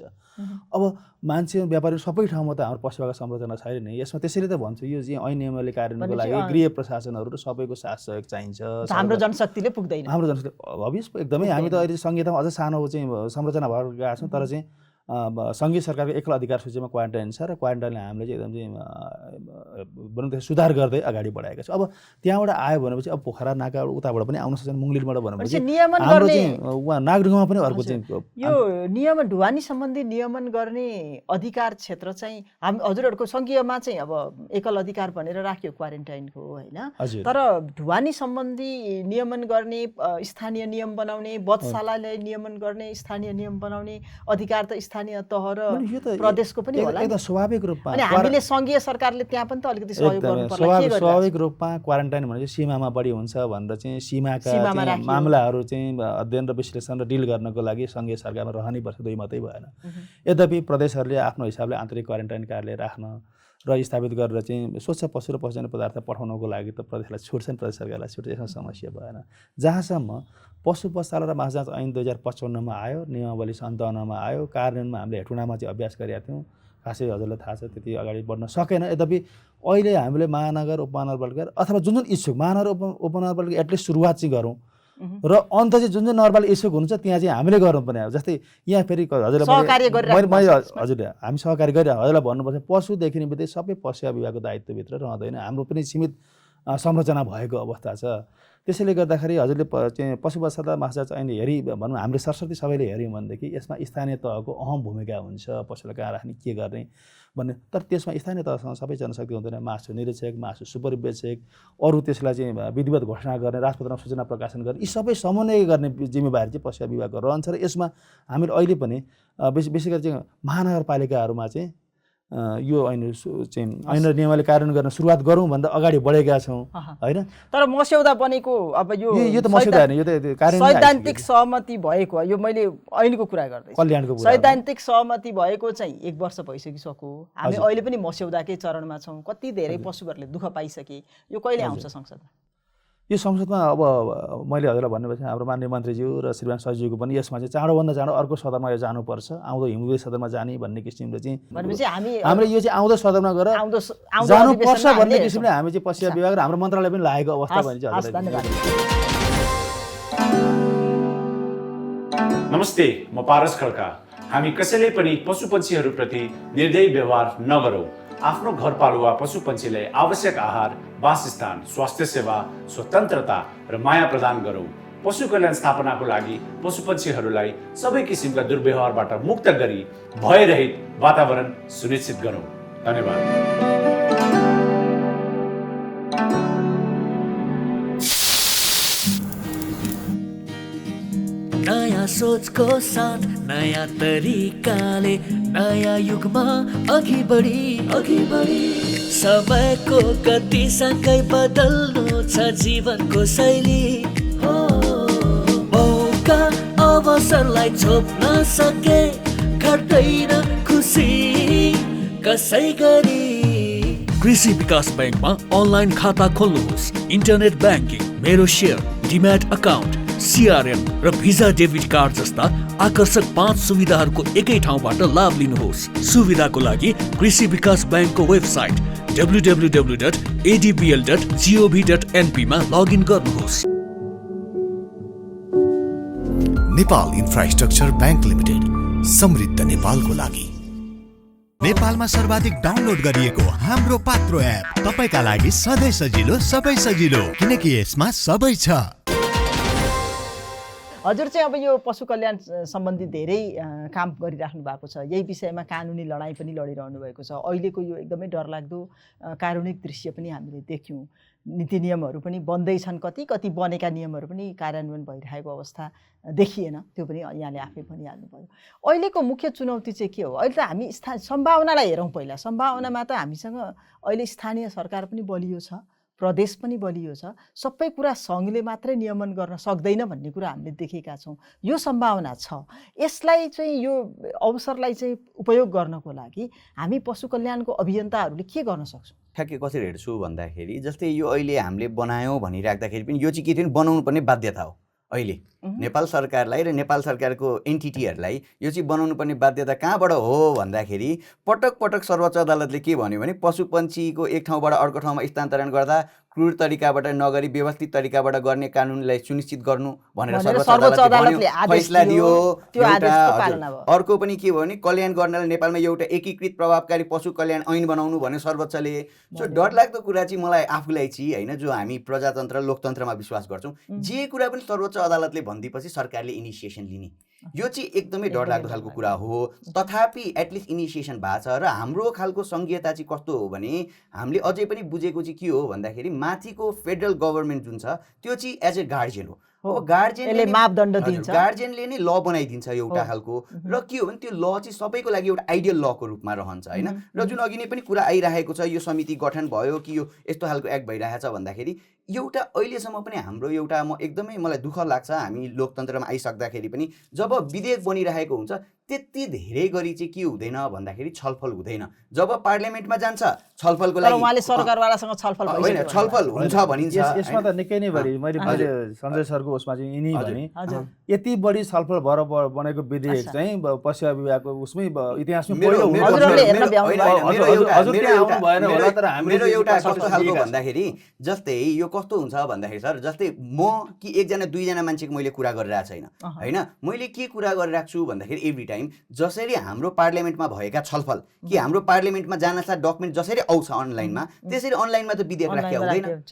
अब मान्छे व्यापारी सबै ठाउँमा त हाम्रो पशुका संरचना छैन नि। यसमा त्यसरी त भन्छु यो चाहिँ ऐन नियमले कार्यान्वयनको लागि गृह प्रशासनहरू र सबैको साथ सहयोग चाहिन्छ। हाम्रो जनशक्तिले पुग्दैन। हाम्रो जनशक्ति अभियस एकदमै हामी त अहिले संहितामा अझ सानो चाहिँ संरचना भएर गएका छौँ। तर चाहिँ सङ्घीय सरकारको एकल अधिकार सूचीमा क्वारेन्टाइन छ र क्वारेन्टाइनले हामीले चाहिँ एकदम चाहिँ भनौँ त्यसको सुधार गर्दै अगाडि बढाएका छौँ। अब त्यहाँबाट आयो भनेपछि अब पोखरा नाका उताबाट पनि आउन सक्छन्, मुङलिनबाट भनेपछि हाम्रो चाहिँ उहाँ नागरिकमा पनि अर्को चाहिँ यो नियमन ढुवानी सम्बन्धी नियमन गर्ने अधिकार क्षेत्र चाहिँ हजुरहरूको सङ्घीयमा चाहिँ अब एकल अधिकार भनेर राख्यो क्वारेन्टाइनको होइन, तर ढुवानी सम्बन्धी नियमन गर्ने, स्थानीय नियम बनाउने, वधशालालाई नियमन गर्ने, स्थानीय नियम बनाउने अधिकार त स्थानीय तह र प्रदेशको पनि होला एकदम स्वाभाविक रूपमा। अनि हामीले सङ्घीय सरकारले त्यहाँ पनि त अलिकति सहयोग गर्नु पर्ला। स्वाभाविक रूपमा क्वारेन्टाइन भनेपछि सीमामा बढी हुन्छ भनेर चाहिँ सीमाका मामलाहरू चाहिँ अध्ययन र विश्लेषण र डिल गर्नको लागि सङ्घीय सरकारमा रहनै पर्छ, दुई मात्रै भएन। यद्यपि प्रदेशहरूले आफ्नो हिसाबले आन्तरिक क्वारेन्टाइन कार्यालय राख्न र स्थापित गरेर चाहिँ स्वच्छ पशु र पशुजन्य पदार्थ पठाउनको लागि त प्रदेशलाई छुट छ नि, प्रदेश सरकारलाई छुट, यसमा समस्या भएन। जहाँसम्म पशु पशुपालन र मासु जाँच ऐन 2055मा आयो, नियमावली 57मा आयो, कार्यान्वयनमा हामीले हेटुनामा चाहिँ अभ्यास गरेका थियौँ, खासै हजुरलाई थाहा छ त्यति अगाडि बढ्न सकेन। यद्यपि अहिले हामीले महानगर उपमहानगरपालिका अथवा जुन जुन इच्छुक महानगर उपमहानगरपालिका एटलिस्ट सुरुवात चाहिँ गरौँ र अन्त चाहिँ जुन जुन नर्मल इच्छुक हुनुहुन्छ त्यहाँ चाहिँ हामीले गर्नुपर्ने हो। जस्तै यहाँ फेरि हजुरले हजुरले हामी सहकारी गरिरह हजुरलाई भन्नुपर्छ पशुदेखि नि बित्तिकै सबै पशु विभागको दायित्वभित्र रहँदैन, हाम्रो पनि सीमित संरचना भएको अवस्था छ। त्यसैले गर्दाखेरि हजुरले चाहिँ पशुपछाड मासु जाँच ऐन हेरी भनौँ हामीले सरस्वती सबैले हेऱ्यौँ भनेदेखि यसमा स्थानीय तहको अहम भूमिका हुन्छ, पशुलाई कहाँ राख्ने के गर्ने भन्ने। तर त्यसमा स्थानीय तहसँग सबै जनशक्ति हुँदैन, मासु निरीक्षक, मासु सुपरविवेचक, अरू त्यसलाई चाहिँ विधिवत घोषणा गर्ने, राजपत्रमा सूचना प्रकाशन गर्ने, यी सबै समन्वय गर्ने जिम्मेवारी चाहिँ पशु विभागको रहन्छ। र यसमा हामीले अहिले पनि विशेष गरी चाहिँ महानगरपालिकाहरूमा चाहिँ यो ऐन चाहिँ ऐन र नियमले कार्यान्वयन गर्न सुरुवात गरौँ भनेर अगाडि बढेका छौँ होइन। तर मस्यौदा बनेको अब यो त मस्यौदा हैन, यो त सैद्धान्तिक सहमति भएको, यो मैले ऐनको कुरा गर्दैछु, कल्याणको कुरा, सैद्धान्तिक सहमति भएको चाहिँ 1 वर्ष भइसकिसक्यो, हामी अहिले पनि मस्यौदाकै चरणमा छौँ, कति धेरै पशुहरूले दुःख पाइसके, यो कहिले आउँछ संसदमा? यो संसदमा अब मैले हजुरलाई भन्नुपर्छ हाम्रो माननीय मन्त्रीज्यू र श्रीमान सचिवको पनि यसमा चाहिँ चाँडोभन्दा चाँडो अर्को सदनमा यो जानुपर्छ, आउँदो हिउँदे सदनमा जाने भन्ने किसिमले चाहिँ भनेपछि हामीले यो चाहिँ आउँदो सदनमा गएर जानुपर्छ भन्ने किसिमले हामी चाहिँ पशु विभाग र हाम्रो मन्त्रालय पनि लागेको अवस्था भनिन्छ। नमस्ते, म पारस खड्का। हामी कसैले पनि पशुपन्छीहरूप्रति निर्दयी व्यवहार नगरौँ। आफ्नो घरपालुवा पशुपन्छीलाई आवश्यक आहार, वासस्थान, स्वास्थ्य सेवा, स्वतन्त्रता र माया प्रदान गरौँ। पशु कल्याण स्थापनाको लागि पशुपन्छीहरूलाई सबै किसिमका दुर्व्यवहारबाट मुक्त गरी भयरहित वातावरण सुनिश्चित गरौँ। धन्यवाद। नयाँ सोचको साथ नयाँ तरिकाले नयाँ युगमा अघि बढी समयको गतिसँगै बदल्नु छ जीवनको शैली हो। मौका अवसरलाई छोप्न सके घट्दैन खुसी कसै गरी। कृषि विकास बैंकमा अनलाइन खाता खोल्नुहोस्, इन्टरनेट ब्याङ्किङ, मेरो सेयर, डिम्याट अकाउन्ट, CRM र भिजा डेबिट कार्ड जस्ता आकर्षक 5 सुविधाहरूको एकै ठाउँबाट लाभ लिनुहोस्। सुविधाको लागि कृषि विकास बैंकको वेबसाइट www.adbl.gov.np मा लगइन गर्नुहोस्। नेपाल इन्फ्रास्ट्रक्चर बैंक लिमिटेड, समृद्ध नेपालको लागि। नेपालमा सर्वाधिक डाउनलोड गरिएको हाम्रो पात्रो एप तपाईका लागि सधैँ सजिलो, सबै सजिलो, किनकि यसमा सबै छ। हजुर चाहिँ अब यो पशु कल्याण सम्बन्धी धेरै काम गरिराख्नु भएको छ, यही विषयमा कानुनी लडाइँ पनि लडिरहनु भएको छ। अहिलेको यो एकदमै डरलाग्दो कारुणिक दृश्य पनि हामीले देख्यौँ, नीति नियमहरू पनि बन्दैछन्, कति बनेका नियमहरू पनि कार्यान्वयन भइरहेको अवस्था देखिएन, त्यो पनि यहाँले आफै भनिहाल्नु भयो। अहिलेको मुख्य चुनौती चाहिँ के हो? अहिले त हामी सम्भावनालाई हेरौँ पहिला। सम्भावनामा त हामीसँग अहिले स्थानीय सरकार पनि बलियो छ, प्रदेश पनि बलियो छ, सबै कुरा सङ्घले मात्रै नियमन गर्न सक्दैन भन्ने कुरा हामीले देखेका छौँ। यो सम्भावना छ, यसलाई चाहिँ यो अवसरलाई चाहिँ उपयोग गर्नको लागि हामी पशु कल्याणको अभियन्ताहरूले के गर्न सक्छौँ? ठ्याक्कै कसरी हेर्छु भन्दाखेरि जस्तै यो अहिले हामीले बनायौँ भनिराख्दाखेरि पनि यो चाहिँ के थियो भने बनाउनु पर्ने बाध्यता हो। अहिले नेपाल सरकारलाई र नेपाल सरकारको एन्टिटीहरूलाई यो चाहिँ बनाउनु पर्ने बाध्यता कहाँबाट हो भन्दाखेरि पटक पटक सर्वोच्च अदालतले के भन्यो भने पशुपन्छीको एक ठाउँबाट अर्को ठाउँमा स्थानान्तरण गर्दा क्रूर तरिकाबाट नगरी व्यवस्थित तरिकाबाट गर्ने कानुनलाई सुनिश्चित गर्नु भनेर सर्वोच्च सर्वोच्च अदालतले अदालतले आदेश फैसला दियो। त्यो आदेशको पालना भयो। अर्को पनि के भयो भने कल्याण गर्नलाई नेपालमा एउटा एकीकृत प्रभावकारी पशु कल्याण ऐन बनाउनु भन्यो सर्वोच्चले। सो डरलाग्दो कुरा चाहिँ मलाई आफूलाई चाहिँ होइन, जो हामी प्रजातन्त्र लोकतन्त्रमा विश्वास गर्छौँ, जे कुरा पनि सर्वोच्च अदालतले भनिदिएपछि सरकारले इनिसिएसन लिने, यो चाहिँ एकदमै डरलाग्दो खालको कुरा हो। तथापि एटलिस्ट इनिसिएसन भएको छ। र हाम्रो खालको सङ्घीयता चाहिँ कस्तो हो भने हामीले अझै पनि बुझेको चाहिँ के हो भन्दाखेरि माथिको फेडरल गभर्मेन्ट जुन छ त्यो चाहिँ एज ए गार्जियन हो। अब गार्जियनले मापदण्ड दिन्छ, गार्जियनले नै ल बनाइदिन्छ एउटा खालको। र के हो भने त्यो ल चाहिँ सबैको लागि एउटा आइडियल लको रूपमा रहन्छ होइन। र जुन अघि नै पनि कुरा आइरहेको छ, यो समिति गठन भयो कि यो यस्तो खालको एक्ट भइरहेछ भन्दाखेरि एउटा अहिलेसम्म पनि हाम्रो एउटा एकदमै मलाई दुःख लाग्छ, हामी लोकतन्त्रमा आइसक्दाखेरि पनि जब विधेयक बनिरहेको हुन्छ त्यति धेरै गरी चाहिँ के हुँदैन भन्दाखेरि छलफल हुँदैन। जब पार्लियामेन्टमा जान्छ छलफलको लागि उहाँले सरकारवालासँग छलफल होइन, छलफल हुन्छ भनिन्छ। यसमा त निकै नै बढी मैले सञ्जय सरको उसमा चाहिँ यिनी भने यति बढी छलफल भएर बनेको विधेयक चाहिँ पशु विभागको उसमै इतिहासमै मेरो एउटा कस्तो खालको भन्दाखेरि जस्तै यो कस्तो हुन्छ भन्दाखेरि सर, जस्तै म कि एकजना दुईजना मान्छेको मैले कुरा गरिरहेको छैन होइन। मैले के कुरा गरिरहेको छु भन्दाखेरि एभ्री टाइम जसरी हाम्रो पार्लियामेन्टमा भएका छलफल कि हाम्रो पार्लियामेन्टमा जानसाथ डकुमेन्ट जसरी आउँछ अनलाइनमा, त्यसरी अनलाइनमा त विधेयक राखिया हुँदैन,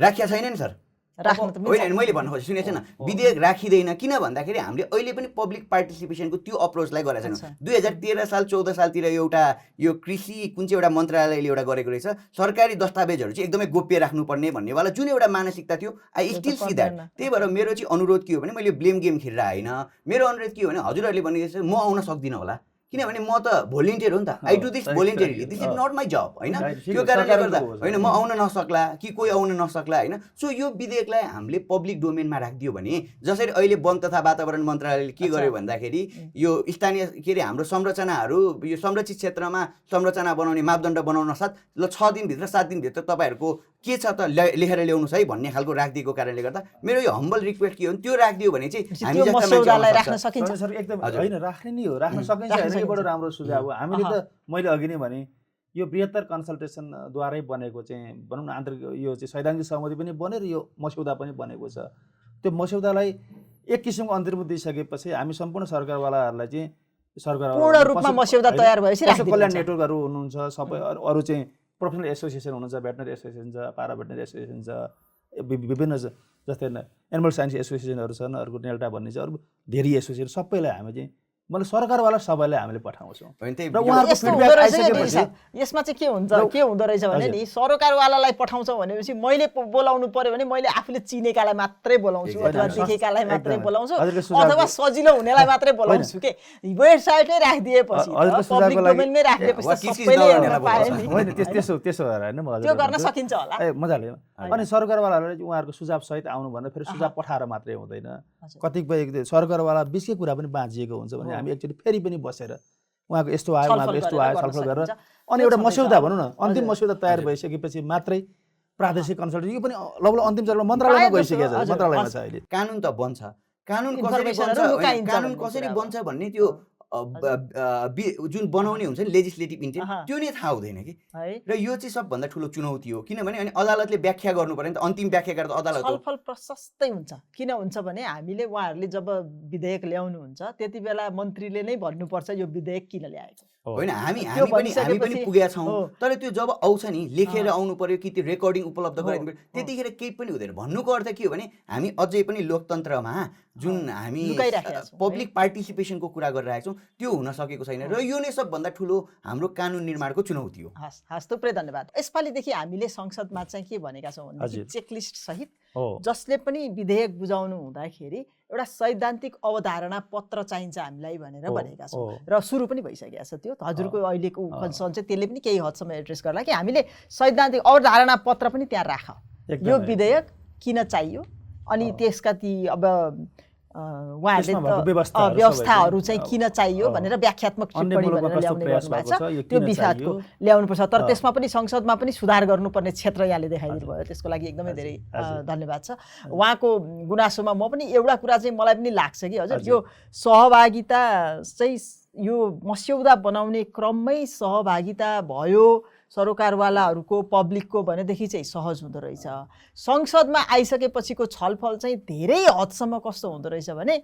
राखिया छैन नि सर। होइन मैले भन्नु खोजेँ, सुनेको छैन, विधेयक राखिँदैन। किन भन्दाखेरि हामीले अहिले पनि पब्लिक पार्टिसिपेसनको त्यो अप्रोचलाई गरेका छैनौँ। 2013 साल 14 सालतिर एउटा यो कृषि कुन चाहिँ एउटा मन्त्रालयले एउटा गरेको रहेछ, सरकारी दस्तावेजहरू चाहिँ एकदमै गोप्य राख्नुपर्ने भन्नेवाला जुन एउटा मानसिकता थियो, आई स्टिल सी द्याट। त्यही भएर मेरो चाहिँ अनुरोध के हो भने, मैले ब्लेम गेम खेलेर होइन, मेरो अनुरोध के हो भने हजुरहरूले भनिदिनुहोस् म आउन सक्दिनँ होला, किनभने म त भोलिन्टियर हो नि त। I do this voluntarily, this is not my job होइन। त्यो कारणले गर्दा होइन म आउन नसक्ला कि कोही आउन नसक्ला होइन। सो यो विधेयकलाई हामीले पब्लिक डोमेनमा राखिदियो भने, जसरी अहिले वन तथा वातावरण मन्त्रालयले के गर्यो भन्दाखेरि यो स्थानीय के अरे हाम्रो संरचनाहरू, यो संरक्षित क्षेत्रमा संरचना बनाउने मापदण्ड बनाउन साथ ल 6 दिनभित्र 7 दिनभित्र तपाईँहरूको के छ त लेखेर ल्याउनुहोस् है भन्ने खालको राखिदिएको कारणले गर्दा मेरो यो हम्बल रिक्वेस्ट के हो भने त्यो राखिदियो भने चाहिँ हामी जस्ता मस्यौदालाई राख्न सकिन्छ। सर एकदम होइन, राख्ने नै हो, राख्न सकिन्छ। बडो राम्रो सुझाव हो। हामीले त मैले अघि नै भने यो बृहत्तर कन्सल्टेसनद्वारै बनेको चाहिँ भनौँ न आन्तरिक यो चाहिँ सैद्धान्तिक सहमति पनि बन्यो र यो मस्यौदा पनि बनेको छ। त्यो मस्यौदालाई एक किसिमको अन्तर्मुख दिइसकेपछि हामी सम्पूर्ण सरकारवालाहरूलाई चाहिँ सरकार पूर्ण रूपमा मस्यौदा तयार भएपछि पशु कल्याण नेटवर्कहरू हुनुहुन्छ, सबै अरू चाहिँ प्रोफेसनल एसोसिएसन हुनुहुन्छ, भेटनरी एसोसिएसन छ, पारा भेटनरी एसोसिएसन छ, विभिन्न जस्तै एनिमल साइन्स एसोसिएसनहरू छन्, अर्को नेल्टा भन्ने छ, अरू धेरै एसोसिएसन सबैलाई हामी चाहिँ मतलब सरकारवाला सबैलाई हामीले पठाउँछौँ। यसमा चाहिँ के हुन्छ, के हुँदो रहेछ भने नि सरकारवालालाई पठाउँछौँ भनेपछि मैले बोलाउनु पर्यो भने मैले आफूले चिनेकालाई मात्रै बोलाउँछु अथवा देखेकालाई मात्रै बोलाउँछु अथवा सजिलो हुनेलाई मात्रै बोलाउँछु के वेबसाइटमै राखिदिएपछि पब्लिक डोमेनमै राखिदिएपछि सबैले हेर्न पाए नि। होइन त्यसो हैन, त्यो गर्न सकिन्छ होला मजाले। अनि सरकारवालाहरूले उहाँहरूको सुझाव सहित आउनु भन्दा फेरि सुझाव पठाएर मात्रै हुँदैन, कतिपय सरकारवाला बिचकै कुरा पनि बाँचिएको हुन्छ भने हामी एकचोटि फेरि पनि बसेर उहाँको यस्तो आयो उहाँको यस्तो आयो छलफल गरेर अनि एउटा मस्यौदा भनौँ न अन्तिम मस्यौदा तयार भइसकेपछि मात्रै प्रादेशिक कन्सल्टेन्ट यो पनि लगभग अन्तिम चरणमा मन्त्रालयमा गइसकेको छ, मन्त्रालयमा छ अहिले। कानुन त बन्छ, कानुन कसरी बन्छ भन्ने त्यो जुन बनाउने हुन्छ नि लेजिस्लेटिभ इन्टेन्ट त्यो नै थाहा हुँदैन कि। र यो चाहिँ सबभन्दा ठुलो चुनौती हो, किनभने अनि अदालतले व्याख्या गर्नु पर्यो नि त, अन्तिम व्याख्याकार त अदालत हो। छलफल प्रशस्तै हुन्छ। किन हुन्छ भने हामीले उहाँहरूले जब विधेयक ल्याउनुहुन्छ त्यति बेला मन्त्रीले नै भन्नुपर्छ यो विधेयक किन ल्याएको होइन। हामी पनि पुगेका छौँ, तर त्यो जब आउँछ नि लेखेर आउनु पर्यो कि त्यो रेकर्डिङ उपलब्ध गराइदिनु पर्यो, त्यतिखेर केही पनि हुँदैन। भन्नुको अर्थ के हो भने हामी अझै पनि लोकतन्त्रमा जुन हामी पब्लिक पार्टिसिपेसनको कुरा गरिरहेका छौँ त्यो हुन सकेको छैन र यो नै सबभन्दा ठुलो हाम्रो कानुन निर्माणको चुनौती हो। हस् थुप्रै धन्यवाद। यसपालिदेखि हामीले संसदमा चाहिँ के भनेका छौँ भने चेकलिस्ट सहित जसले पनि विधेयक बुझाउनु हुँदाखेरि एउटा सैद्धान्तिक अवधारणा पत्र चाहिन्छ हामीलाई भनेर भनेका छौँ र सुरु पनि भइसकेको छ। त्यो हजुरको अहिलेको कन्सर्न चाहिँ त्यसले पनि केही हदसम्म एड्रेस गर्ला कि हामीले सैद्धान्तिक अवधारणा पत्र पनि त्यहाँ राख, यो विधेयक किन चाहियो अनि त्यसका ती अब उहाँहरूले व्यवस्थाहरू चाहिँ किन चाहियो भनेर व्याख्यात्मक टिप्पणी भनेर ल्याउने गर्नुभएको छ। त्यो विषयको ल्याउनुपर्छ, तर त्यसमा पनि संसदमा पनि सुधार गर्नुपर्ने क्षेत्र यहाँले देखाइदिनु भयो, त्यसको लागि एकदमै धेरै धन्यवाद छ। उहाँको गुनासोमा म पनि एउटा कुरा चाहिँ मलाई पनि लाग्छ कि हजुर यो सहभागिता चाहिँ यो मस्यौदा बनाउने क्रममै सहभागिता भयो सरोकारवालाहरूको पब्लिकको भनेदेखि चाहिँ सहज हुँदो रहेछ। संसदमा आइसकेपछिको छलफल चाहिँ धेरै हदसम्म कस्तो हुँदो रहेछ भने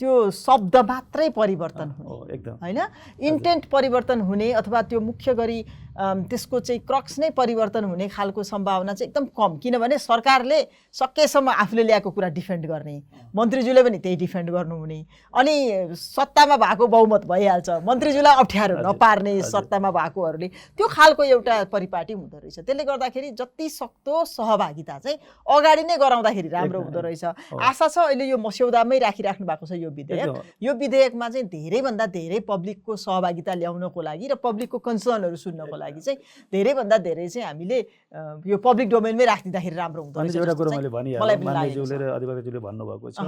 त्यो शब्द मात्रै परिवर्तन हुने एकदम हैन, इन्टेन्ट परिवर्तन हुने अथवा त्यो मुख्य गरी त्यसको चाहिँ क्रक्स नै परिवर्तन हुने खालको सम्भावना चाहिँ एकदम कम। किनभने सरकारले सकेसम्म आफूले ल्याएको कुरा डिफेन्ड गर्ने, मन्त्रीज्यूले पनि त्यही डिफेन्ड गर्नुहुने, अनि सत्तामा भएको बहुमत भइहाल्छ, मन्त्रीज्यूलाई अप्ठ्यारो नपार्ने सत्तामा भएकोहरूले, त्यो खालको एउटा परिपाटी हुँदो रहेछ। त्यसले गर्दाखेरि जति सक्दो सहभागिता चाहिँ अगाडि नै गराउँदाखेरि राम्रो हुँदो रहेछ। आशा छ अहिले यो मस्यौदामै राखिराख्नु भएको छ यो विधेयकमा चाहिँ धेरैभन्दा धेरै पब्लिकको सहभागिता ल्याउनको लागि र पब्लिकको कन्सर्नहरू सुन्नको लागि चाहिँ धेरैभन्दा धेरै चाहिँ हामीले यो पब्लिक डोमेनमै राखिदिँदाखेरि राम्रो हुँदो रहेछ। एउटा कुरो मैले भनिहालेँ, मान्यज्यूले र अधिवक्ताज्यूले भन्नुभएको छ,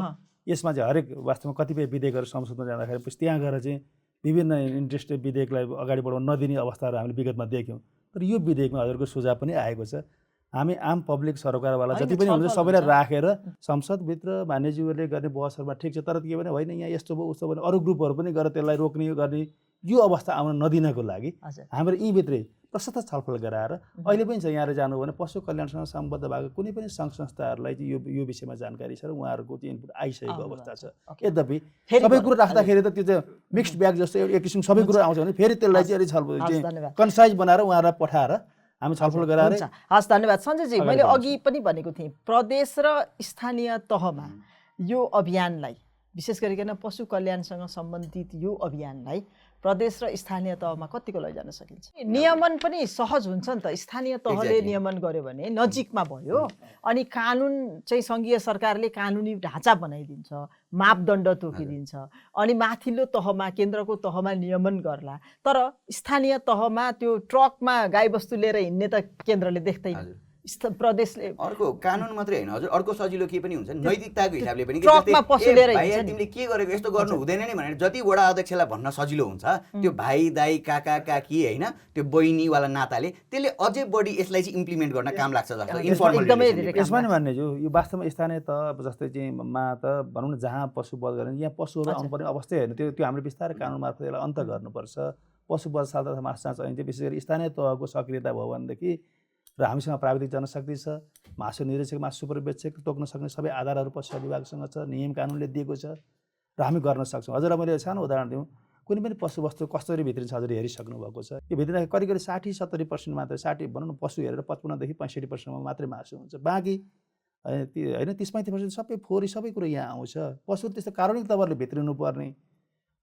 यसमा चाहिँ हरेक वास्तवमा कतिपय विधेयकहरू संसदमा जाँदाखेरि त्यहाँ गएर चाहिँ विभिन्न इन्ट्रेस्टेड विधेयकलाई अगाडि बढाउन नदिने अवस्थाहरू हामीले विगतमा देख्यौँ। तर यो विधेयकमा हजुरको सुझाव पनि आएको छ, हामी आम पब्लिक सरोकारवाला जति पनि हुन्छ सबैलाई राखेर संसदभित्र मान्यज्यूहरूले गर्ने बहसहरूमा ठिक छ, तर के भने होइन यहाँ यस्तो भयो उस्तो भयो अरू ग्रुपहरू पनि गरेर त्यसलाई रोक्ने गर्ने यो अवस्था आउन नदिनको लागि हाम्रो यीभित्रै प्रशस्त छलफल गराएर अहिले पनि छ यहाँले जानु भने पशु कल्याणसँग सम्बद्ध भएको कुनै पनि सङ्घ संस्थाहरूलाई चाहिँ यो विषयमा जानकारी छ र उहाँहरूको चाहिँ इनपुट आइसकेको अवस्था छ। यद्यपि सबै कुरो राख्दाखेरि त त्यो चाहिँ मिक्स्ड ब्याग जस्तो एक किसिम सबै कुरो आउँछ भने फेरि त्यसलाई चाहिँ अलिक छलफल चाहिँ कन्साइज बनाएर उहाँहरूलाई पठाएर हामी छलफल गराएर। हस्, धन्यवाद सञ्जयजी। मैले अघि पनि भनेको थिएँ प्रदेश र स्थानीय तहमा यो अभियानलाई, विशेष गरिकन पशु कल्याणसँग सम्बन्धित यो अभियानलाई प्रदेश र स्थानीय तहमा कतिको लैजान सकिन्छ? नियमन पनि सहज हुन्छ नि त, स्थानीय तहले नियमन गर्यो भने नजिकमा भयो, अनि कानुन चाहिँ सङ्घीय सरकारले कानुनी ढाँचा बनाइदिन्छ, मापदण्ड तोकिदिन्छ, अनि माथिल्लो तहमा केन्द्रको तहमा नियमन गर्ला। तर स्थानीय तहमा त्यो ट्रकमा गाईबस्तु लिएर हिँड्ने त केन्द्रले देख्दैन, प्रदेशले अर्को कानुन मात्रै होइन हजुर, अर्को सजिलो के पनि हुन्छ नैतिकताको हिसाबले पनि ट्रकमा पशु लिएर हिँड्छ, तिमीले के गरेको यस्तो गर्नु हुँदैन नि भनेर जति वडा अध्यक्षलाई भन्न सजिलो हुन्छ त्यो भाइ दाइ काका काकी होइन त्यो बहिनीवाला नाताले त्यसले अझै बढी यसलाई चाहिँ इम्प्लिमेन्ट गर्न काम लाग्छ जस्तो इन्फर्मल। यसमा नि मान्यज्यू यो वास्तवमा स्थानीय तह जस्तै चाहिँ मा त भनौँ न जहाँ पशु वध गर्ने यहाँ पशुहरू आउनुपर्ने अवस्थै होइन, त्यो हामीले बिस्तारै कानुन मार्फत यसलाई अन्त गर्नुपर्छ। पशु वधशाला तथा मासु जाँच ऐन चाहिँ विशेष गरी स्थानीय तहको सक्रियता भयो भनेदेखि र हामीसँग प्राविधिक जनशक्ति छ, मासु निर्देशक मासु सुपरवेक्षक तोक्न सक्ने सबै आधारहरू पशु विभागसँग छ, नियम कानुनले दिएको छ र हामी गर्न सक्छौँ। हजुरलाई मैले सानो उदाहरण दिउँ, कुनै पनि पशु वस्तु कसरी भित्रिन्छ हजुर हेरिसक्नु भएको छ, यो भित्रिँदाखेरि करिब करिब 60-70% मात्रै 60 भनौँ न पशु हेरेर 55 देखि 65% मात्रै मासु हुन्छ, बाँकी होइन 30-35% सबै फोहोरी सबै कुरो यहाँ आउँछ। पशु त्यस्तो कारुणिक तवरले भित्रिनु पर्ने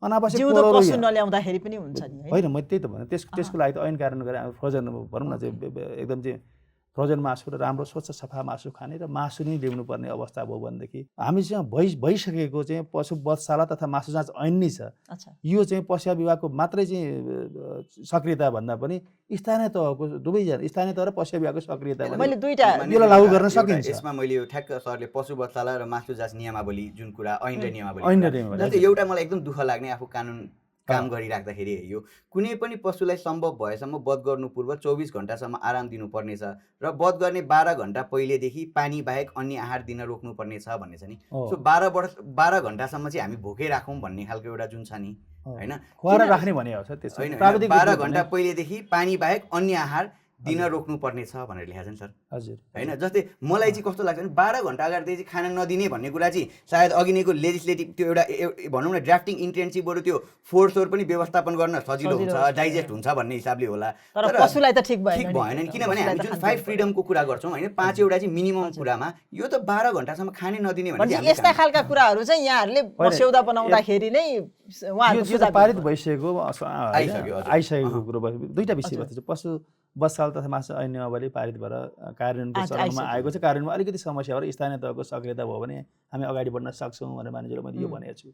अनावश्यक पशु नल्याउँदाखेरि पनि हुन्छ नि होइन। मैले त्यही त भने त्यसको लागि त ऐन कार्यान्वयन गरेर फ्रोजन भनौँ न चाहिँ एकदम चाहिँ फ्रोजन मासु र राम्रो स्वच्छ सफा मासु खाने र मासु नै ल्याउनु पर्ने अवस्था भयो भनेदेखि हामीसँग भइसकेको चाहिँ पशु वधशाला तथा मासु जाँच ऐन नै छ। यो चाहिँ पशु विभागको मात्रै चाहिँ सक्रियता भन्दा पनि स्थानीय तहको दुवैजना स्थानीय तह र पशु विभागको सक्रियता मैले दुईटा यसलाई लागू गर्न सकिन्छ। यसमा मैले यो ठ्याक्क सरले पशु वधशाला र मासु जाँच नियमावली जुन कुरा ऐन र नियमावली एउटा मलाई एकदम दुःख लाग्ने आफू कानुन काम गरिराख्दाखेरि यो कुनै पनि पशुलाई सम्भव भएसम्म वध गर्नु पूर्व 24 घण्टासम्म आराम दिनुपर्नेछ र वध गर्ने 12 घण्टा पहिलेदेखि पानी बाहेक अन्य आहार दिन रोक्नुपर्नेछ भन्ने छ नि। सो 12 घण्टासम्म चाहिँ हामी भोकै राखौँ भन्ने खालको एउटा जुन छ नि होइन, खुवाएर राख्ने भने हो त्यसो होइन 12 घण्टा पहिलेदेखि पानी बाहेक अन्य आहार दिन रोक्नुपर्ने छ भनेर लेखेको छ नि सर। हजुर होइन जस्तै मलाई चाहिँ कस्तो लाग्छ भने 12 घण्टा अगाडि चाहिँ खाना नदिने भन्ने कुरा चाहिँ सायद अघि नैको लेजिस्लेटिभ त्यो एउटा भनौँ न ड्राफ्टिङ इन्टेन्ट चाहिँ बरु त्यो फोर्सहरू पनि व्यवस्थापन गर्न सजिलो हुन्छ, डाइजेस्ट हुन्छ भन्ने हिसाबले होला। तर पशुलाई त ठिक भएन नि, किनभने हामी जुन 5 फ्रिडमको कुरा गर्छौँ होइन 5 एउटा चाहिँ मिनिमम कुरामा यो त 12 घण्टासम्म खाने नदिने भने यस्ता खालका कुराहरू चाहिँ यहाँहरूले मस्यौदा बनाउँदाखेरि नै उहाँहरूको पारित भइसकेको आइसकेको कुरो दुईटा विषयवस्तु छ। पशु वधशाला तथा मासु ऐन नियमावली पारित भएर कार्यान्वयनको चरणमा आएको छ। कार्यान्वयनमा अलिकति समस्या भएर स्थानीय तहको सक्रियता भयो भने हामी अगाडि बढ्न सक्छौँ भनेर मानिसहरूले मैले यो भनेको छु।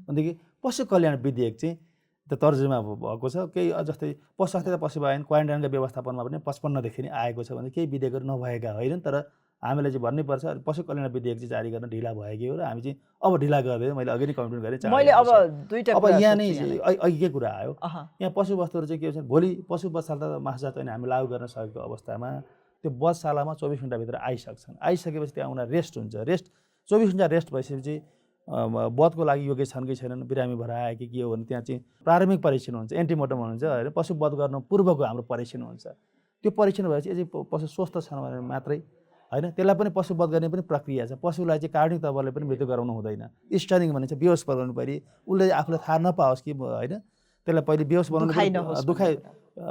भनेदेखि पशु कल्याण विधेयक चाहिँ त तर्जुमा भएको छ केही जस्तै पशु स्वास्थ्य तथा पशु ऐन क्वारेन्टाइनको व्यवस्थापनमा पनि 55 देखि नै आएको छ भने केही विधेयकहरू नभएका होइनन्, तर हामीले चाहिँ भन्नुपर्छ पशु कल्याण विधेयक चाहिँ जारी गर्न ढिला भएको हो र हामी चाहिँ अब ढिला गर्दैन। मैले अघि नै कमिटमेन्ट गरेँ। मैले अब दुईटा अब यहाँ नै अघिकै कुरा आयो, यहाँ पशु वस्तुहरू चाहिँ के छ भोलि पशु वधशाला मासु जाँच ऐन हामी लागू गर्न सकेको अवस्थामा त्यो वधशालामा 24 घण्टाभित्र आइसक्छन्। आइसकेपछि त्यहाँ उनीहरू रेस्ट हुन्छ। रेस्ट 24 घण्टा रेस्ट भइसकेपछि वधको लागि योग्य छन् कि छैनन्, बिरामी भएर आए कि के हो भने त्यहाँ चाहिँ प्रारम्भिक परीक्षण हुन्छ, एन्टिमोर्टम हुन्छ होइन, पशु वध गर्न पूर्वको हाम्रो परीक्षण हुन्छ। त्यो परीक्षण भएपछि यदि पशु स्वस्थ छन् भने मात्रै होइन, त्यसलाई पनि पशु वध गर्ने पनि प्रक्रिया छ। पशुलाई चाहिँ कारुणिक तवरले पनि मृत्यु गराउनु हुँदैन। स्टनिङ भने चाहिँ बेहोस बनाउनु पऱ्यो, उसले आफूलाई थाहा नपाओस् कि होइन, त्यसलाई पहिले बेहोस बनाउनु,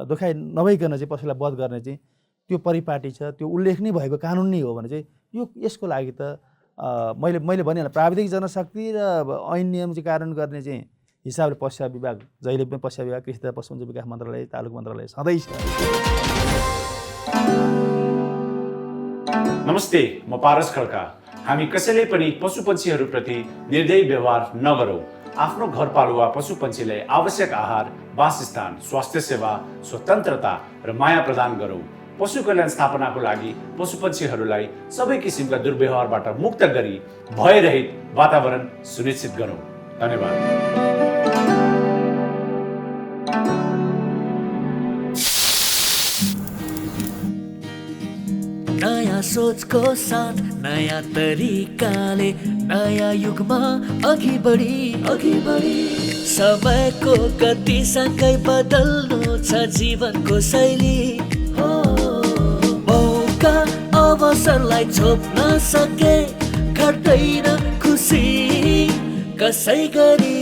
दुखाइ नभइकन चाहिँ पशुलाई वध गर्ने चाहिँ त्यो परिपाटी छ, त्यो उल्लेख नै भएको कानुन नै हो भने चाहिँ यसको लागि त मैले भनिहालेँ प्राविधिक जनशक्ति र ऐन नियम चाहिँ कार्यान्वयन गर्ने चाहिँ हिसाबले पशु विभाग जहिले पनि पशु विभाग, कृषि तथा पशुपन्छी विकास मन्त्रालय, तालुक मन्त्रालय सधैँ छ। नमस्ते, म पारस खड्का। हामी कसैले पनि पशुपन्छीहरूप्रति निर्दयी व्यवहार नगरौँ। आफ्नो घरपालुवा पशुपन्छीलाई आवश्यक आहार, वासस्थान, स्वास्थ्य सेवा, स्वतन्त्रता र माया प्रदान गरौँ। पशु कल्याण स्थापनाको लागि पशुपन्छीहरूलाई सबै किसिमका दुर्व्यवहारबाट मुक्त गरी भयरहित वातावरण सुनिश्चित गरौँ। धन्यवाद। नयाँ सोचको साथ नयाँ तरिकाले नयाँ युगमा अघि बढी समयको गतिसँगै बदल्नु छ जीवनको शैली। मौका अवसरलाई छोप्न सके घट्दैन खुसी कसै गरी।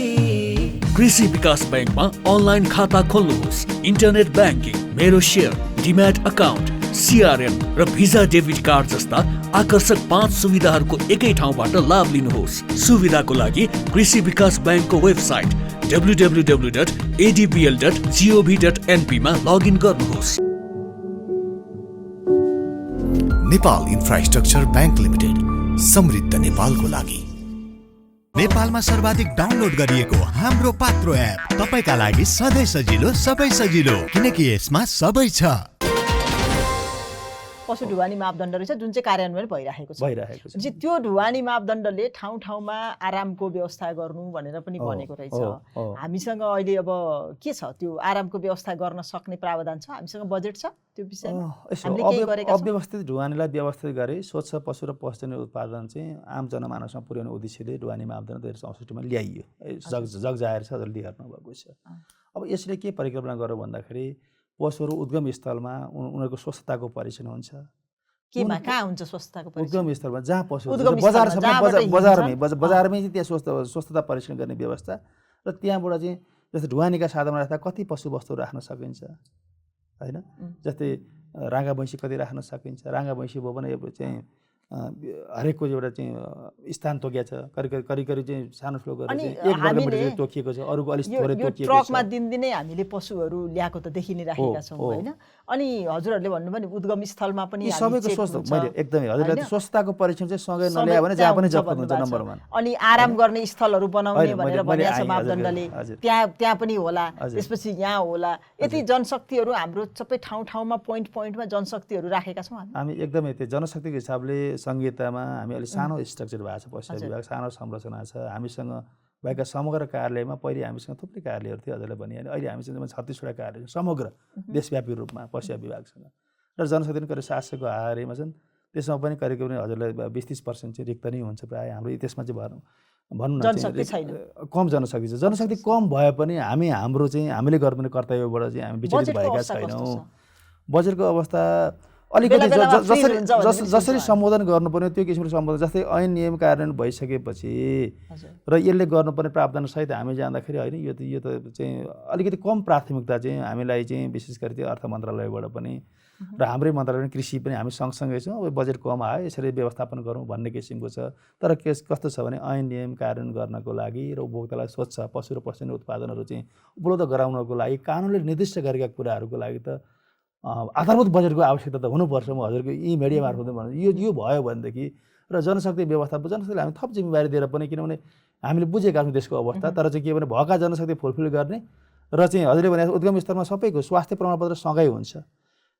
कृषि विकास बैंकमा अनलाइन खाता खोल्नुहोस्, इन्टरनेट ब्याङ्किङ, मेरो सेयर, डिम्याट अकाउन्ट, CRM र भिजा डेबिट कार्ड जस्ता आकर्षक 5 सुविधाहरूको एकै ठाउँबाट लाभ लिनुहोस्। सुविधाको लागि कृषि विकास बैंकको वेबसाइट www.adbl.gov.np मा लगइन गर्नुहोस्। नेपाल इन्फ्रास्ट्रक्चर बैंक लिमिटेड, समृद्ध नेपालको लागि। नेपालमा सर्वाधिक डाउनलोड गरिएको हाम्रो पात्रो एप तपाईका लागि सधैँ सजिलो, सबै सजिलो, किनकि यसमा सबै छ। पशु ढुवानी मापदण्ड रहेछ जुन चाहिँ कार्यान्वयन भइरहेको छ। त्यो ढुवानी मापदण्डले ठाउँ ठाउँमा आरामको व्यवस्था गर्नु भनेर पनि भनेको रहेछ। हामीसँग अहिले अब के छ, त्यो आरामको व्यवस्था गर्न सक्ने प्रावधान छ? हामीसँग बजेट छ त्यो विषयमा? हामीले के गरेका छौं? अव्यवस्थित ढुवानीलाई व्यवस्थित गरी स्वच्छ पशु र पशुजन्य उत्पादन चाहिँ आम जनमानसमा पुर्याउने उद्देश्यले ढुवानी मापदण्ड 2064 मा ल्याइयो। जग जाहेर छ, जल्दी हेर्नु भएको छ। अब यसले के परिकल्पना गर्यो भन्दाखेरि पशुहरू उद्गम स्थलमा उनीहरूको स्वस्थताको परीक्षण हुन्छ। केमा कहाँ हुन्छ स्वस्थताको परीक्षण? उद्गम स्थलमा जहाँ पशु बजारमै चाहिँ त्यहाँ स्वस्थता परीक्षण गर्ने व्यवस्था र त्यहाँबाट चाहिँ जस्तै ढुवानीका साधनमा राख्दा कति पशु वस्तुहरू राख्न सकिन्छ होइन, जस्तै राँगा भैँसी कति राख्न सकिन्छ। राँगा भैँसी भयो भने चाहिँ हरेकको एउटा चाहिँ स्थान तोकिएको छ, करिब चाहिँ सानो ठुलो गरेर चाहिँ एक वर्गमिटर चाहिँ तोकिएको छ, अरूको अलिक थोरै तोकिएको छ। ट्रकमा दिनदिनै हामीले पशुहरू ल्याएको त देखि नै राखेका छौँ होइन। अनि हजुरहरूले भन्नुभयो नि उद्गम स्थलमा पनि सबैको स्वस्थ, मैले एकदमै हजुरले स्वच्छताको परीक्षण चाहिँ सँगै नल्यायो भने जहाँ पनि जफत हुन्छ नम्बर 1। अनि आराम गर्ने स्थलहरू बनाउने भनेर भनिएको छ मापदण्डले, त्यहाँ पनि होला, त्यसपछि यहाँ होला। यति जनशक्तिहरू हाम्रो सबै ठाउँ ठाउँमा पोइन्टमा जनशक्तिहरू राखेका छौँ हामी एकदमै। त्यो जनशक्तिको हिसाबले संहितामा हामी अलिक सानो स्ट्रक्चर भएको छ, पशु विभाग सानो संरचना छ। हामीसँग भएका समग्र कार्यालयमा पहिले हामीसँग थुप्रै कार्यालयहरू थियो, हजुरलाई भनिहालेँ। अहिले हामीसँग 36वटा कार्यालय समग्र देशव्यापी रूपमा पशु विभागसँग र जनशक्ति करिब 700को हाराहारीमा छन्। त्यसमा पनि करिब हजुरलाई 20-30% चाहिँ रिक्त नै हुन्छ प्रायः हाम्रो। त्यसमा चाहिँ भनौँ न कम जनशक्ति छ। जनशक्ति कम भए पनि हाम्रो चाहिँ हामीले गर्नुपर्ने कर्तव्यबाट चाहिँ हामी विचलित भएका छैनौँ। बजेटको अवस्था अलिकति जसरी सम्बोधन गर्नुपर्ने त्यो किसिमको सम्बोधन, जस्तै ऐन नियम कार्यान्वयन भइसकेपछि र यसले गर्नुपर्ने प्रावधानसहित हामी जाँदाखेरि होइन, यो त चाहिँ अलिकति कम प्राथमिकता चाहिँ हामीलाई चाहिँ विशेष गरी त्यो अर्थ मन्त्रालयबाट पनि र हाम्रै मन्त्रालय कृषि पनि हामी सँगसँगै छौँ। अब बजेट कम आयो यसरी व्यवस्थापन गरौँ भन्ने किसिमको छ। तर कस्तो छ भने ऐन नियम कार्यान्वयन गर्नको लागि र उपभोक्तालाई स्वच्छ पशु र पशुजन्य उत्पादनहरू चाहिँ उपलब्ध गराउनको लागि कानुनले निर्दिष्ट गरेका कुराहरूको लागि त आधारभूत बजेटको आवश्यकता त हुनुपर्छ। म हजुरको यी मिडिया मार्फत भन्छु यो भयो भनेदेखि र जनशक्ति व्यवस्थापन जनशक्तिलाई हामी थप जिम्मेवारी दिएर पनि, किनभने हामीले बुझेका छौँ देशको अवस्था। तर चाहिँ के भने भएका जनशक्ति फुलफिल गर्ने र चाहिँ हजुरले भने उद्गम स्तरमा सबैको स्वास्थ्य प्रमाणपत्र सँगै हुन्छ।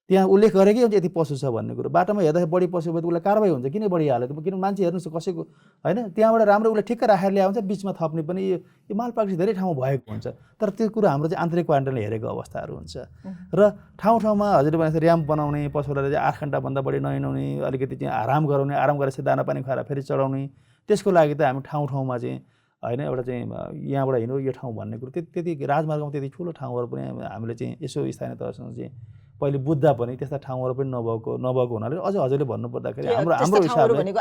त्यहाँ उल्लेख गरेकै हुन्छ यति पशु छ भन्ने कुरो। बाटोमा हेर्दाखेरि बढी पशु भयो उसलाई कारबाही हुन्छ, किन बढी हाल्यो? किन मान्छे हेर्नुहोस् कसैको होइन, त्यहाँबाट राम्रो उसले ठिक्क राखेर ल्याएको हुन्छ, बिचमा थप्ने पनि यो मालपाक्सी धेरै ठाउँमा भएको हुन्छ। तर त्यो कुरो हाम्रो चाहिँ आन्तरिक क्वारेन्टाइनले हेरेको अवस्थाहरू हुन्छ। र ठाउँ ठाउँमा हजुरले भने ऱ्याम्प बनाउने, पशुहरूलाई चाहिँ 8 घन्टाभन्दा बढी नहिँडाउने, अलिकति चाहिँ आराम गराउने, आराम गरेपछि दाना पानी खुवाएर फेरि चढाउने, त्यसको लागि त हामी ठाउँ ठाउँमा चाहिँ होइन एउटा चाहिँ यहाँबाट हिँड्नु यो ठाउँ भन्ने कुरो त्यति राजमार्गमा त्यति ठुलो ठाउँहरू पनि हामीले चाहिँ यसो स्थानीय तहसँग चाहिँ पहिले बुझ्दा पनि त्यस्ता ठाउँहरू पनि नभएको हुनाले अझ हजुरले भन्नुपर्दाखेरि हाम्रो हिसाबले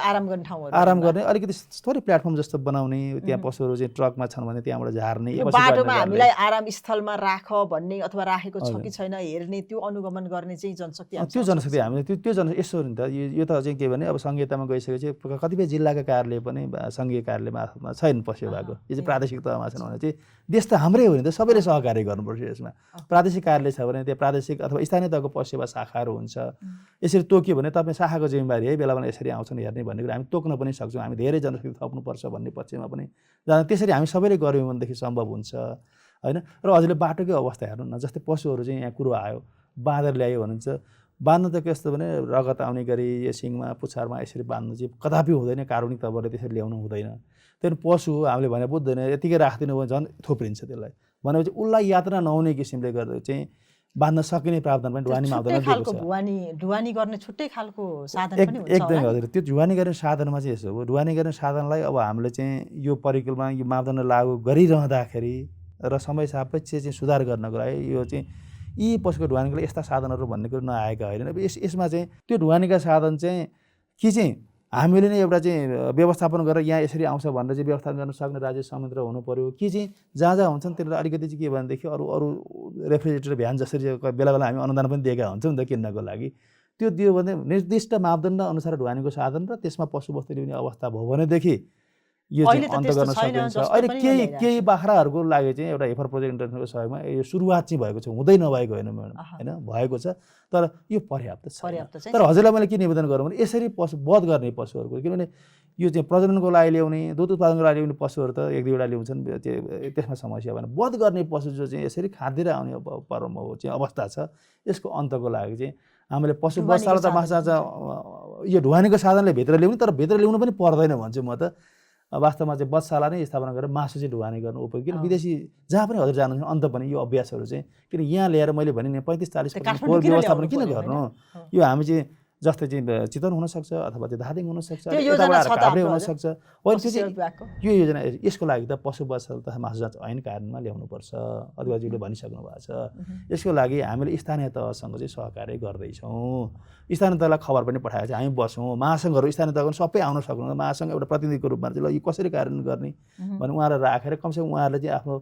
आराम गर्ने अलिकति थोरै प्लेटफर्म जस्तो बनाउने त्यहाँ पशुहरू चाहिँ ट्रकमा छन् भने त्यहाँबाट झार्ने बाटोमा हामीलाई आराम स्थलमा राख भन्ने अथवा राखेको छ कि छैन हेर्ने त्यो अनुगमन गर्ने चाहिँ जनशक्ति त्यो जनशक्ति हामीले त्यो यसो नि त यो त चाहिँ के भने अब सङ्घीयतामा गइसकेपछि कतिपय जिल्लाका कार्यालय पनि सङ्घीय कार्यालयमा छैन पशु विभागको यो चाहिँ प्रादेशिक तहमा छन् भने चाहिँ देश त हाम्रै हो नि त सबैले सहकार्य गर्नुपर्छ यसमा प्रादेशिक कार्यालय छ भने त्यहाँ प्रादेशिक अथवा स्थानीय तहको पशु सेवा शाखाहरू हुन्छ यसरी तोक्यो भने तपाईँ शाखाको जिम्मेवारी है बेला बेला यसरी आउँछन् हेर्ने भन्ने कुरा हामी तोक्न पनि सक्छौँ हामी धेरै जनशक्ति थप्नुपर्छ भन्ने पक्षमा पनि त्यसरी हामी सबैले गऱ्यौँ भनेदेखि सम्भव हुन्छ होइन र हजुरले बाटोकै अवस्था हेर्नु न जस्तै पशुहरू चाहिँ यहाँ कुरो आयो बाँदर ल्यायो भनिन्छ बाँध्नु त कस्तो भने रगत आउने गरी यो सिङमा पुछारमा यसरी बाँध्नु चाहिँ कदापि हुँदैन कारुणिक तवरले त्यसरी ल्याउनु हुँदैन त्यहाँदेखि पशु हामीले भने बुझ्दैन यतिकै राखिदिनु भने झन् थोप्रिन्छ त्यसलाई भनेपछि उसलाई यात्रा नहुने किसिमले गर्दा चाहिँ बाँध्न सकिने प्रावधान पनि ढुवानीमा आउँदैन ढुवानी गर्ने छुट्टै खालको साधन पनि हुन्छ एकदमै हजुर त्यो ढुवानी गर्ने साधनमा चाहिँ यसो हो ढुवानी गर्ने साधनलाई अब हामीले चाहिँ यो परिकल्पना यो मापदण्ड लागू गरिरहँदाखेरि र समय सापेक्ष चाहिँ सुधार गर्नको लागि यो चाहिँ यी पशुको ढुवानीको लागि यस्ता साधनहरू भन्ने कुरो नआएका होइन अब यसमा चाहिँ त्यो ढुवानीका साधन चाहिँ कि चाहिँ हामीले नै एउटा चाहिँ व्यवस्थापन गरेर यहाँ यसरी आउँछ भनेर चाहिँ व्यवस्थापन गर्न सक्ने राज्य संयन्त्र हुनु पर्यो कि चाहिँ जहाँ जहाँ हुन्छन् त्यसलाई अलिकति चाहिँ के भनेदेखि अरू रेफ्रिजरेटर भ्यान जसरी बेला बेला हामी अनुदान पनि दिएका हुन्छौँ नि त किन्नको लागि त्यो दियो भने निर्दिष्ट मापदण्ड अनुसार ढुवानीको साधन र त्यसमा पशुबस्तु ल्याउने अवस्था भयो भनेदेखि यो चाहिँ अन्त गर्न सकिन्छ अहिले केही बाख्राहरूको लागि चाहिँ एउटा हेफर प्रोजेक्ट इन्टरनेसनलको सहयोगमा यो सुरुवात चाहिँ भएको छ हुँदै नभएको होइन म्याडम होइन भएको छ तर यो पर्याप्त छ तर हजुरलाई मैले के निवेदन गरौँ भने यसरी पशु वध गर्ने पशुहरूको किनभने यो चाहिँ प्रजननको लागि ल्याउने दुध उत्पादनको लागि ल्याउने पशुहरू त एक दुईवटा ल्याउँछन् त्यसमा समस्या भएन वध गर्ने पशु जो चाहिँ यसरी खाँदिएर आउने चाहिँ अवस्था छ यसको अन्तको लागि चाहिँ हामीले पशु बस्साला त माछा यो ढुवानीको साधनले भित्र ल्याउने तर भित्र ल्याउनु पनि पर्दैन भन्छु म त वास्तवमा चाहिँ बधशाला नै स्थापना गरेर मासु चाहिँ ढुवानी गर्नु उपयोग किन विदेशी जहाँ पनि हजुर जानुहुन्छ अन्त पनि यो अभ्यासहरू चाहिँ किन यहाँ ल्याएर मैले भने नि 35-40 व्यवस्थापन किन गर्नु यो हामी चाहिँ जस्तै चाहिँ चितवन हुनसक्छ अथवा चाहिँ धादिङ हुनसक्छ काभ्रे हुनसक्छ यो योजना यसको लागि त पशु बधशाला तथा मासु जाँच ऐन कानुनमा ल्याउनुपर्छ अधिकारीले भनिसक्नु भएको छ यसको लागि हामीले स्थानीय तहसँग चाहिँ सहकार्य गर्दैछौँ स्थानीय तहलाई खबर पनि पठाएको छ हामी बसौँ महासङ्घहरू स्थानीय तहको सबै आउन सक्नु महासङ्घ एउटा प्रतिनिधिको रूपमा चाहिँ ल यो कसरी कार्यान्वयन गर्ने भने उहाँलाई राखेर कमसेकम उहाँहरूले चाहिँ आफ्नो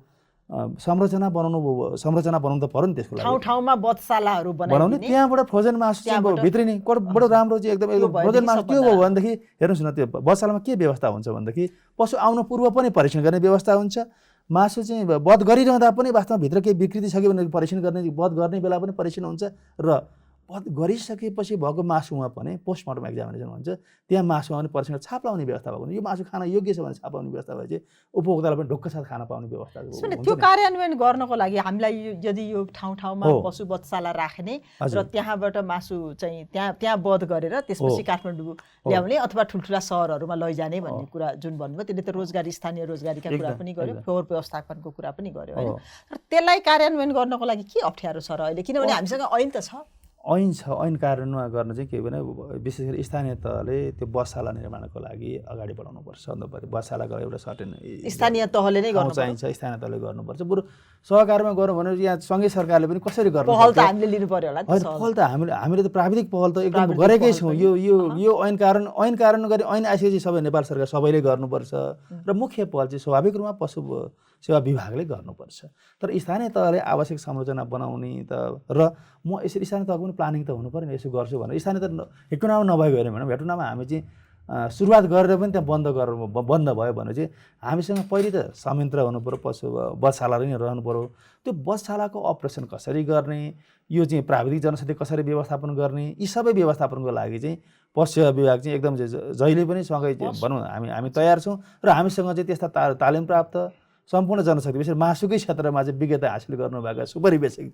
संरचना बनाउनु त पर्यो नि त्यसको लागि ठाउँमा बधशालाहरू बनाउने त्यहाँबाट फ्रोजन मासु चाहिँ भित्रिने बडो राम्रो चाहिँ एकदम फ्रोजन मासु के हो भनेदेखि हेर्नुहोस् न त्यो बधशालामा के व्यवस्था हुन्छ भनेदेखि पशु आउनु पूर्व पनि परीक्षण गर्ने व्यवस्था हुन्छ मासु चाहिँ वध गरिरहँदा पनि वास्तवमा भित्र केही विकृति छ कि भने परीक्षण गर्ने वध गर्ने बेला पनि परीक्षण हुन्छ र वध गरिसकेपछि भएको मासुमा पनि पोस्टमार्टम एक्जामिनेसन हुन्छ त्यहाँ मासुमा पनि परीक्षण छाप लाउने व्यवस्था भएको यो मासु खान योग्य छ भने छाप लाउने व्यवस्था भए चाहिँ उपभोक्तालाई पनि ढुक्क साथ खान पाउने व्यवस्था हुन्छ त्यो कार्यान्वयन गर्नको लागि हामीलाई यदि यो ठाउँमा पशु बधशाला राख्ने र त्यहाँबाट मासु चाहिँ त्यहाँ वध गरेर त्यसपछि काठमाडौँ ल्याउने अथवा ठुल्ठुला सहरहरूमा लैजाने भन्ने कुरा जुन भन्नुभयो त्यसले त रोजगारी स्थानीय रोजगारीका कुरा पनि गर्यो फोहोर व्यवस्थापनको कुरा पनि गर्यो होइन तर त्यसलाई कार्यान्वयन गर्नको लागि के अप्ठ्यारो छ र अहिले किनभने हामीसँग ऐन त छ ऐन छ ऐन कार्यान्वयन गर्न चाहिँ के भने विशेष गरी स्थानीय तहले त्यो बधशाला निर्माणको लागि अगाडि बढाउनुपर्छ भन्नु पर्यो बधशालाको एउटा सर्टेन स्थानीय तहले नै गर्नु चाहिन्छ स्थानीय तहले गर्नुपर्छ बरु सहकारमा गरौँ भने यहाँ सँगै सरकारले पनि कसरी गर्नु पहल त हामीले लिनु पर्यो होला पहल त हामीले त प्राविधिक पहल त एकदम गरेकै छौँ यो ऐन कार्यान्वयन गरी ऐन आइसकेपछि सबै नेपाल सरकार सबैले गर्नुपर्छ र मुख्य पहल चाहिँ स्वाभाविक रूपमा पशु सेवा विभागले गर्नुपर्छ तर स्थानीय तहले आवश्यक संरचना बनाउने त र म यसरी स्थानीय तहको पनि प्लानिङ त हुनु पर्यो नि यसो गर्छु भनेर स्थानीय तह हेटुनामा नभएको होइन भने हेटुनामा हामी चाहिँ सुरुवात गरेर पनि त्यहाँ बन्द भयो भने चाहिँ हामीसँग पहिले त संयन्त्र हुनु पर्यो पशु बधशाला नै रहनु पर्यो त्यो बधशालाको अपरेसन कसरी गर्ने यो चाहिँ प्राविधिक जनशक्ति कसरी व्यवस्थापन गर्ने यी सबै व्यवस्थापनको लागि चाहिँ पशु सेवा विभाग चाहिँ एकदम जहिले पनि सँगै भनौँ हामी तयार छौँ र हामीसँग चाहिँ त्यस्ता तालिम प्राप्त सम्पूर्ण जनशक्ति विशेष मासुकै क्षेत्रमा चाहिँ विज्ञता हासिल गर्नुभएका सुपरिवेशक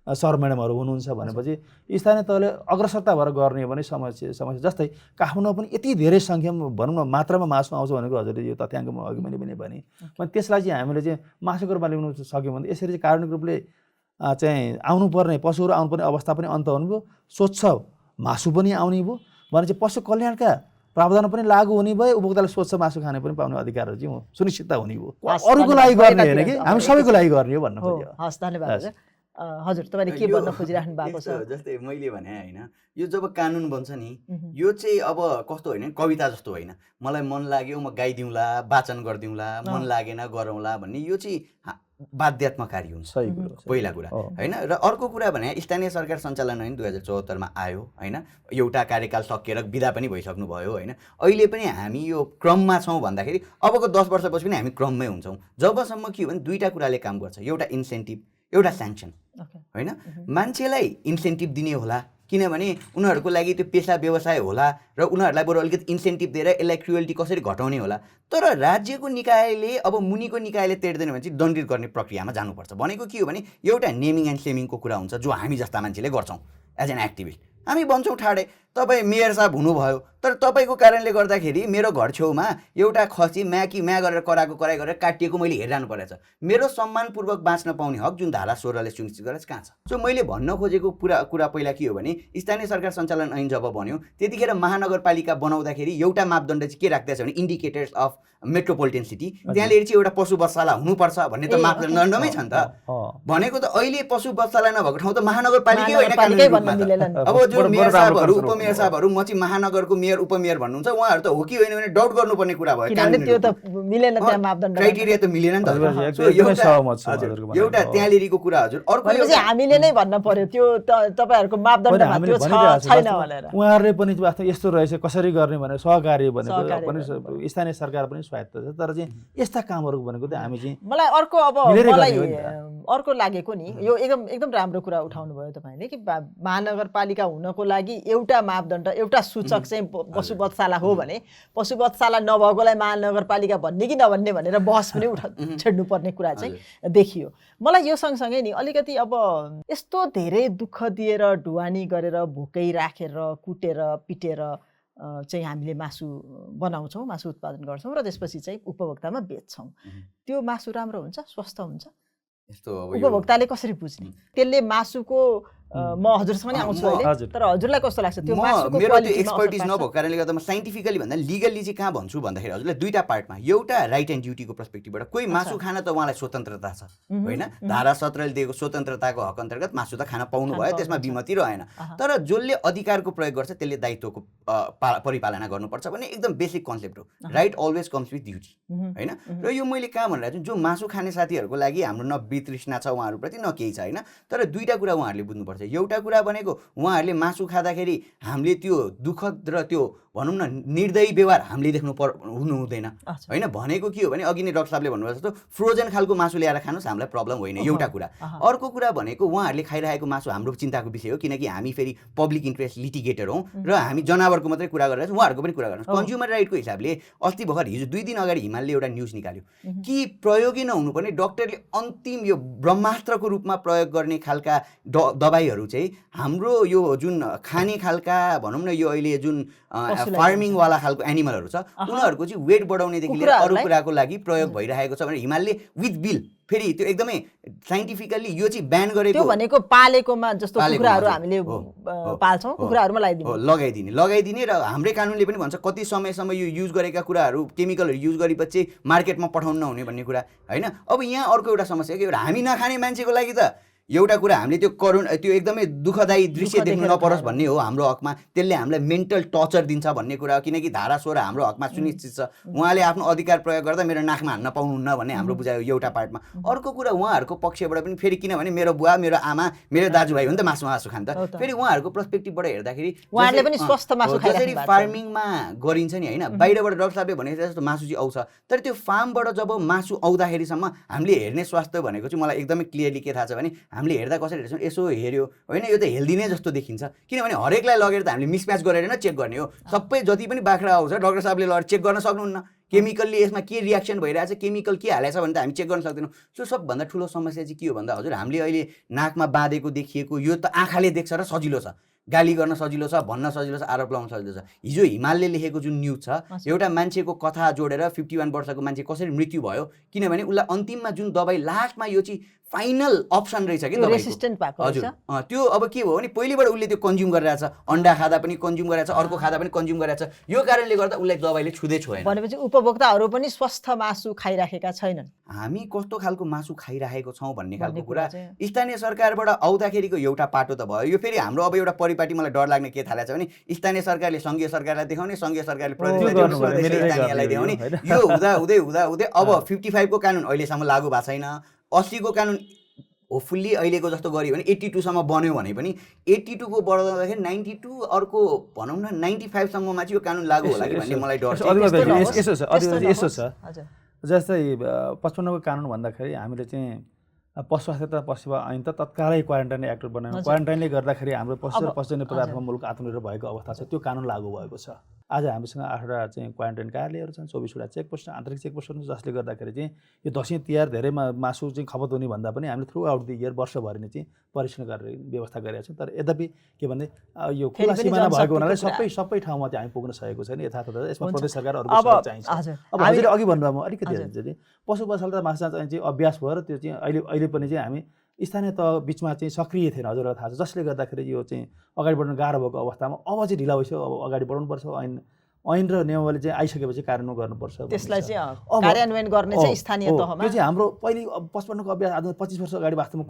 सर म्याडमहरू हुनुहुन्छ भनेपछि स्थानीय तहले अग्रसरता भएर गर्ने हो भने समस्या जस्तै काठमाडौँमा पनि यति धेरै सङ्ख्यामा भनौँ न मात्रामा मासु आउँछ भनेको हजुरले यो तथ्याङ्कमा अघि मैले पनि भने त्यसलाई चाहिँ हामीले चाहिँ मासुको रूपमा ल्याउनु सक्यौँ भने यसरी चाहिँ कारुणिक रूपले चाहिँ आउनुपर्ने पशुहरू आउनुपर्ने अवस्था पनि अन्त हुनुभयो स्वच्छ मासु पनि आउने भयो भने चाहिँ पशु कल्याणका प्रावधान पनि लागू हुने भयो, उपभोक्ताले स्वच्छ मासु खाने पनि पाउने अधिकारहरू चाहिँ सुनिश्चितता हुने भयो। हस्, अरूको लागि धन्यवाद। गर्ने होइन कि हामी सबैको लागि गर्ने हो भन्न हो खोजेँ। हस् धन्यवाद हजुर। हजुर तपाईँले के भन्न खोजिराख्नु भएको छ? जस्तै मैले भने होइन, यो जब कानुन बन्छ नि, यो चाहिँ अब कस्तो होइन, कविता जस्तो होइन, मलाई मन लाग्यो म गाइदिउँला, वाचन गरिदिउँला, मन लागेन गरौँला भन्ने, यो चाहिँ बाध्यात्मकारी हुन्छ पहिला कुरा होइन। र अर्को कुरा भने स्थानीय सरकार सञ्चालन ऐन 2074 मा आयो होइन, एउटा कार्यकाल सकिएर बिदा पनि भइसक्नु भयो होइन। अहिले पनि हामी यो क्रममा छौँ भन्दाखेरि अबको 10 वर्षपछि पनि हामी क्रममै हुन्छौँ। जबसम्म के हो भने दुईटा कुराले काम गर्छ, एउटा इन्सेन्टिभ, एउटा स्याङ्सन होइन। मान्छेलाई इन्सेन्टिभ दिने होला किनभने उनीहरूको लागि त्यो पेसा व्यवसाय होला र उनीहरूलाई बरु अलिकति इन्सेन्टिभ दिएर यसलाई क्रुएल्टी कसरी घटाउने होला। तर राज्यको निकायले अब मुनिको निकायले तेर्दैन भने चाहिँ दण्डित गर्ने प्रक्रियामा जानुपर्छ। भनेको के हो भने एउटा नेमिङ एन्ड सेमिङको कुरा हुन्छ जो हामी जस्ता मान्छेले गर्छौँ एज एन एक्टिभिस्ट। हामी भन्छौँ ठाडै तपाईँ मेयर साहब हुनुभयो तर तपाईँको कारणले गर्दाखेरि मेरो घर छेउमा एउटा खसी म्या गरेर कराको कराई गरेर काटिएको मैले हेरिरहनु परेछ। मेरो सम्मानपूर्वक बाँच्न पाउने हक जुन धारा 16 ले सुनिश्चित गरेछ कहाँ छ? सो मैले भन्न खोजेको कुरा पहिला के हो भने स्थानीय सरकार सञ्चालन ऐन जब बन्यो त्यतिखेर महानगरपालिका बनाउँदाखेरि एउटा मापदण्ड चाहिँ के राख्दैछ भने इन्डिकेटर्स अफ मेट्रोपोलिटन सिटी, त्यहाँनिर चाहिँ एउटा पशु बत्साला हुनुपर्छ भन्ने त मापदण्डमै छ नि त। भनेको त अहिले पशु बत्साला नभएको ठाउँ त महानगरपालिकै होइन कानुनी रूपमा। अब जो मेयर साहबहरू उपमेयर साहबहरू म चाहिँ महानगरको मेयर उपमेयर भन्नुहुन्छ उहाँहरू त हो कि होइन भने डाउट गर्नुपर्ने कुरा भयो। त्यो त मिलेन, त्यहाँ मापदण्ड क्राइटेरिया त मिलेन नि त। एउटा त्यहाँनिरको कुरा हजुर। अर्को हामीले नै भन्न पर्यो त्यो तपाईहरुको मापदण्डमा त्यो छैन भनेर। उहाँहरूले पनि यस्तो रहेछ कसरी गर्ने भनेर सहकार्य भनेको पनि स्थानीय सरकार पनि स्वायत्त छ। तर चाहिँ यस्ता कामहरू भनेको त हामी चाहिँ मलाई अर्को लागेको नि यो एकदम राम्रो कुरा उठाउनु भयो तपाईले कि महानगरपालिका हुनको लागि एउटा मापदण्ड एउटा सूचक चाहिँ पशु वत्साला हो भने पशु वत्साला नभएकोलाई महानगरपालिका भन्ने कि नभन्ने भनेर बहस पनि छेड्नु पर्ने कुरा चाहिँ देखियो। मलाई यो सँगसँगै नि अलिकति अब यस्तो धेरै दुःख दिएर ढुवानी गरेर भोकै राखेर कुटेर पिटेर चाहिँ हामीले मासु बनाउँछौँ, मासु उत्पादन गर्छौँ र त्यसपछि चाहिँ उपभोक्तामा बेच्छौँ। त्यो मासु राम्रो हुन्छ, स्वस्थ हुन्छ? यस्तो उपभोक्ताले कसरी बुझ्ने? त्यसले मासुको म हजुरसँग नै आउँछु अहिले, तर हजुरलाई कस्तो लाग्छ त्यो मासुको मेरो क्वालिटीमा? एक्सपर्टिज नभएको कारणले गर्दा म साइन्टिफिकली भन्दा लिगली चाहिँ कहाँ भन्छु भन्दाखेरि हजुरलाई दुईटा पार्टमा, एउटा राइट एन्ड ड्युटीको पर्सपेक्टिभबाट कोही मासु खान त उहाँलाई स्वतन्त्रता छ होइन, धारा 17 ले दिएको स्वतन्त्रताको हक अन्तर्गत मासु त खान पाउनु भयो, त्यसमा विमति रहेन। तर जसले अधिकारको प्रयोग गर्छ त्यसले दायित्वको परिपालना गर्नुपर्छ भन्ने एकदम बेसिक कन्सेप्ट हो। Right always comes with duty होइन। र यो मैले कहाँ भनिरहेको छु, जो मासु खाने साथीहरूको लागि हाम्रो न वितृष्णा छ उहाँहरूप्रति न केही छ होइन। तर दुईटा कुरा उहाँहरूले बुझ्नुपर्छ। एउटा कुरा भनेको उहाँहरूले मासु खाँदाखेरि हामीले त्यो दुःखद र त्यो भनौँ न निर्दयी व्यवहार हामीले देख्नु हुनु हुँदैन होइन। भनेको के हो भने अघि नै डक्टर साहबले भन्नुभएको जस्तो फ्रोजन खालको मासु ल्याएर खानुहोस्, हामीलाई प्रब्लम होइन, एउटा कुरा। अर्को कुरा भनेको उहाँहरूले खाइरहेको मासु हाम्रो चिन्ताको विषय हो किनकि हामी फेरि पब्लिक इन्ट्रेस्ट लिटिगेटर हौँ र हामी जनावरको मात्रै कुरा गरेर उहाँहरूको पनि कुरा गर्नुहोस्। कन्ज्युमर राइटको हिसाबले अस्ति भर्खर हिजो 2 दिन अगाडि हिमालले एउटा न्युज निकाल्यो कि प्रयोगै नहुनुपर्ने डक्टरले अन्तिम यो ब्रह्मास्त्रको रूपमा प्रयोग गर्ने खालका दबाईहरू चाहिँ हाम्रो यो जुन खाने खालका भनौँ न यो अहिले जुन फार्मिङ वाला खालको एनिमलहरू छ उनीहरूको चाहिँ वेट बढाउनेदेखि लिएर अरू कुराको लागि प्रयोग भइरहेको छ भनेर हिमालले विथ बिल फेरि त्यो एकदमै साइन्टिफिकली यो चाहिँ ब्यान गरेको। त्यो भनेको पालेकोमा जस्तो कुखुराहरू हामीले पाल्छौँ कुखुराहरूमा लगाइदिने र हाम्रै कानुनले पनि भन्छ कति समयसम्म यो युज गरेका कुराहरू केमिकलहरू युज गरेपछि मार्केटमा पठाउनु नहुने भन्ने कुरा होइन। अब यहाँ अर्को एउटा समस्या के एउटा हामी नखाने मान्छेको लागि त एउटा कुरा हामीले त्यो एकदमै दुःखदायी दृश्य देख्नु नपरोस् भन्ने हो हाम्रो हकमा। त्यसले हामीलाई मेन्टल टर्चर दिन्छ भन्ने कुरा हो किनकि धारा 16 हाम्रो हकमा सुनिश्चित छ। उहाँले आफ्नो अधिकार प्रयोग गर्दा मेरो नाकमा हान्न पाउनुहुन्न भन्ने हाम्रो बुझाइ हो एउटा पार्टमा। अर्को कुरा उहाँहरूको पक्षबाट पनि फेरि किनभने मेरो बुवा मेरो आमा मेरो दाजुभाइ हो नि त मासु खान्छ। फेरि उहाँहरूको पर्सपेक्टिभबाट हेर्दाखेरि उहाँहरूले पनि स्वस्थ मासु जसरी फार्मिङमा गरिन्छ नि होइन, बाहिरबाट डक्टर साहबले भनेको जस्तो मासु चाहिँ आउँछ तर त्यो फार्मबाट जब मासु आउँदाखेरिसम्म हामीले हेर्ने स्वास्थ्य भनेको चाहिँ मलाई एकदमै क्लियरली के थाहा छ भने हामीले हेर्दा कसरी हेर्छौँ यसो हेऱ्यो होइन यो त हेल्दी नै जस्तो देखिन्छ किनभने हरेकलाई लगेर त हामीले मिसम्याच गरेर नै चेक गर्ने हो। सबै जति पनि बाख्रा आउँछ डक्टर साहबले लगेर चेक गर्न सक्नुहुन्न केमिकलले यसमा के रियाक्सन भइरहेछ केमिकल के हालेछ भने त हामी चेक गर्न सक्दैनौँ। सो सबभन्दा ठुलो समस्या चाहिँ के हो भन्दा हजुर हामीले अहिले नाकमा बाँधेको देखिएको यो त आँखाले देख्छ र सजिलो छ, गाली गर्न सजिलो छ, भन्न सजिलो छ, आरोप लगाउन सजिलो छ। हिजो हिमालले लेखेको जुन न्युज छ एउटा मान्छेको कथा जोडेर 51 वर्षको मान्छे कसरी मृत्यु भयो किनभने उसलाई अन्तिममा जुन दबाई लास्टमा यो चाहिँ फाइनल अप्सन रहेछ कि रेसिस्टेन्ट भएको हजुर रहेछ। त्यो अब के भयो भने पहिलेबाट उसले त्यो कन्ज्युम गरिरहेछ, अन्डा खाँदा पनि कन्ज्युम गरिरहेछ, अर्को खाँदा पनि कन्ज्युम गरिरहेछ। यो कारणले गर्दा उसलाई दबाईले छुँदै छोएन। भनेपछि उपभोक्ताहरू पनि स्वस्थ मासु खाइराखेका छैनन्। हामी कस्तो खालको मासु खाइराखेको छौँ भन्ने खालको कुरा चाहिँ। स्थानीय सरकारबाट आउँदाखेरिको एउटा पाटो त भयो। यो फेरि हाम्रो अब एउटा परिपाटी मलाई डर लाग्ने के थाहा छ भने स्थानीय सरकारले सङ्घीय सरकारलाई देखाउने, सङ्घीय सरकारले प्रदेशलाई देखाउने। यो हुँदै अब 55 को कानुन अहिलेसम्म लागू भएको छैन। 80 को कानुन होपफुल्ली अहिलेको जस्तो गऱ्यो भने 82 सम्म बन्यो भने पनि 82 को बढाउँदाखेरि 92 अर्को भनौँ न 95 सम्ममा चाहिँ यो कानुन लागू होला कि भन्ने मलाई डर छ। यसो छ जस्तै 55 को कानुन भन्दाखेरि हामीले चाहिँ पशु स्वास्थ्य तथा पशु ऐन त तत्कालै क्वारेन्टाइन एक्ट बनायौँ। क्वारेन्टाइनले गर्दाखेरि हाम्रो पशु र पशुजन्य पदार्थमा मुलुक आत्मनिर्भर भएको अवस्था छ। त्यो कानुन लागू भएको छ। आज हामीसँग 8वटा चाहिँ क्वारेन्टाइन कार्यालयहरू छन्, 24वटा चेकपोस्ट, आन्तरिक चेकपोस्टहरू छन्, जसले गर्दाखेरि चाहिँ यो दसैँ तिहार धेरै मासु चाहिँ खपत हुने भन्दा पनि हामीले थ्रु आउट द इयर वर्षभरि नै चाहिँ परीक्षण गरेर व्यवस्था गरेका छौँ। तर यद्यपि के भन्ने यो खुला सिमाना भएको हुनाले सबै ठाउँमा चाहिँ हामी पुग्न सकेको छैन यथार्थ। यसमा प्रदेश सरकारहरूको सहयोग चाहिन्छ। अब हजुरले अघि भन्नुभयो, म अलिकति हेर्छु पशु पसल माछा चाहिँ अभ्यास भयो र त्यो चाहिँ अहिले पनि चाहिँ हामी स्थानीय तह बिचमा चाहिँ सक्रिय थिएन, हजुरलाई थाहा छ। जसले गर्दाखेरि यो चाहिँ अगाडि बढ्न गाह्रो भएको अवस्थामा अब चाहिँ ढिला भइसक्यो। अब अगाडि बढाउनुपर्छ। ऐन र नियमावली चाहिँ आइसकेपछि कार्यान्वयन गर्नुपर्छ। त्यसलाई चाहिँ कार्यान्वयन गर्ने चाहिँ स्थानीय तहमा त्यो चाहिँ हाम्रो पहिले 55 को अभ्यास आज 25 वर्ष अगाडि वास्तवमा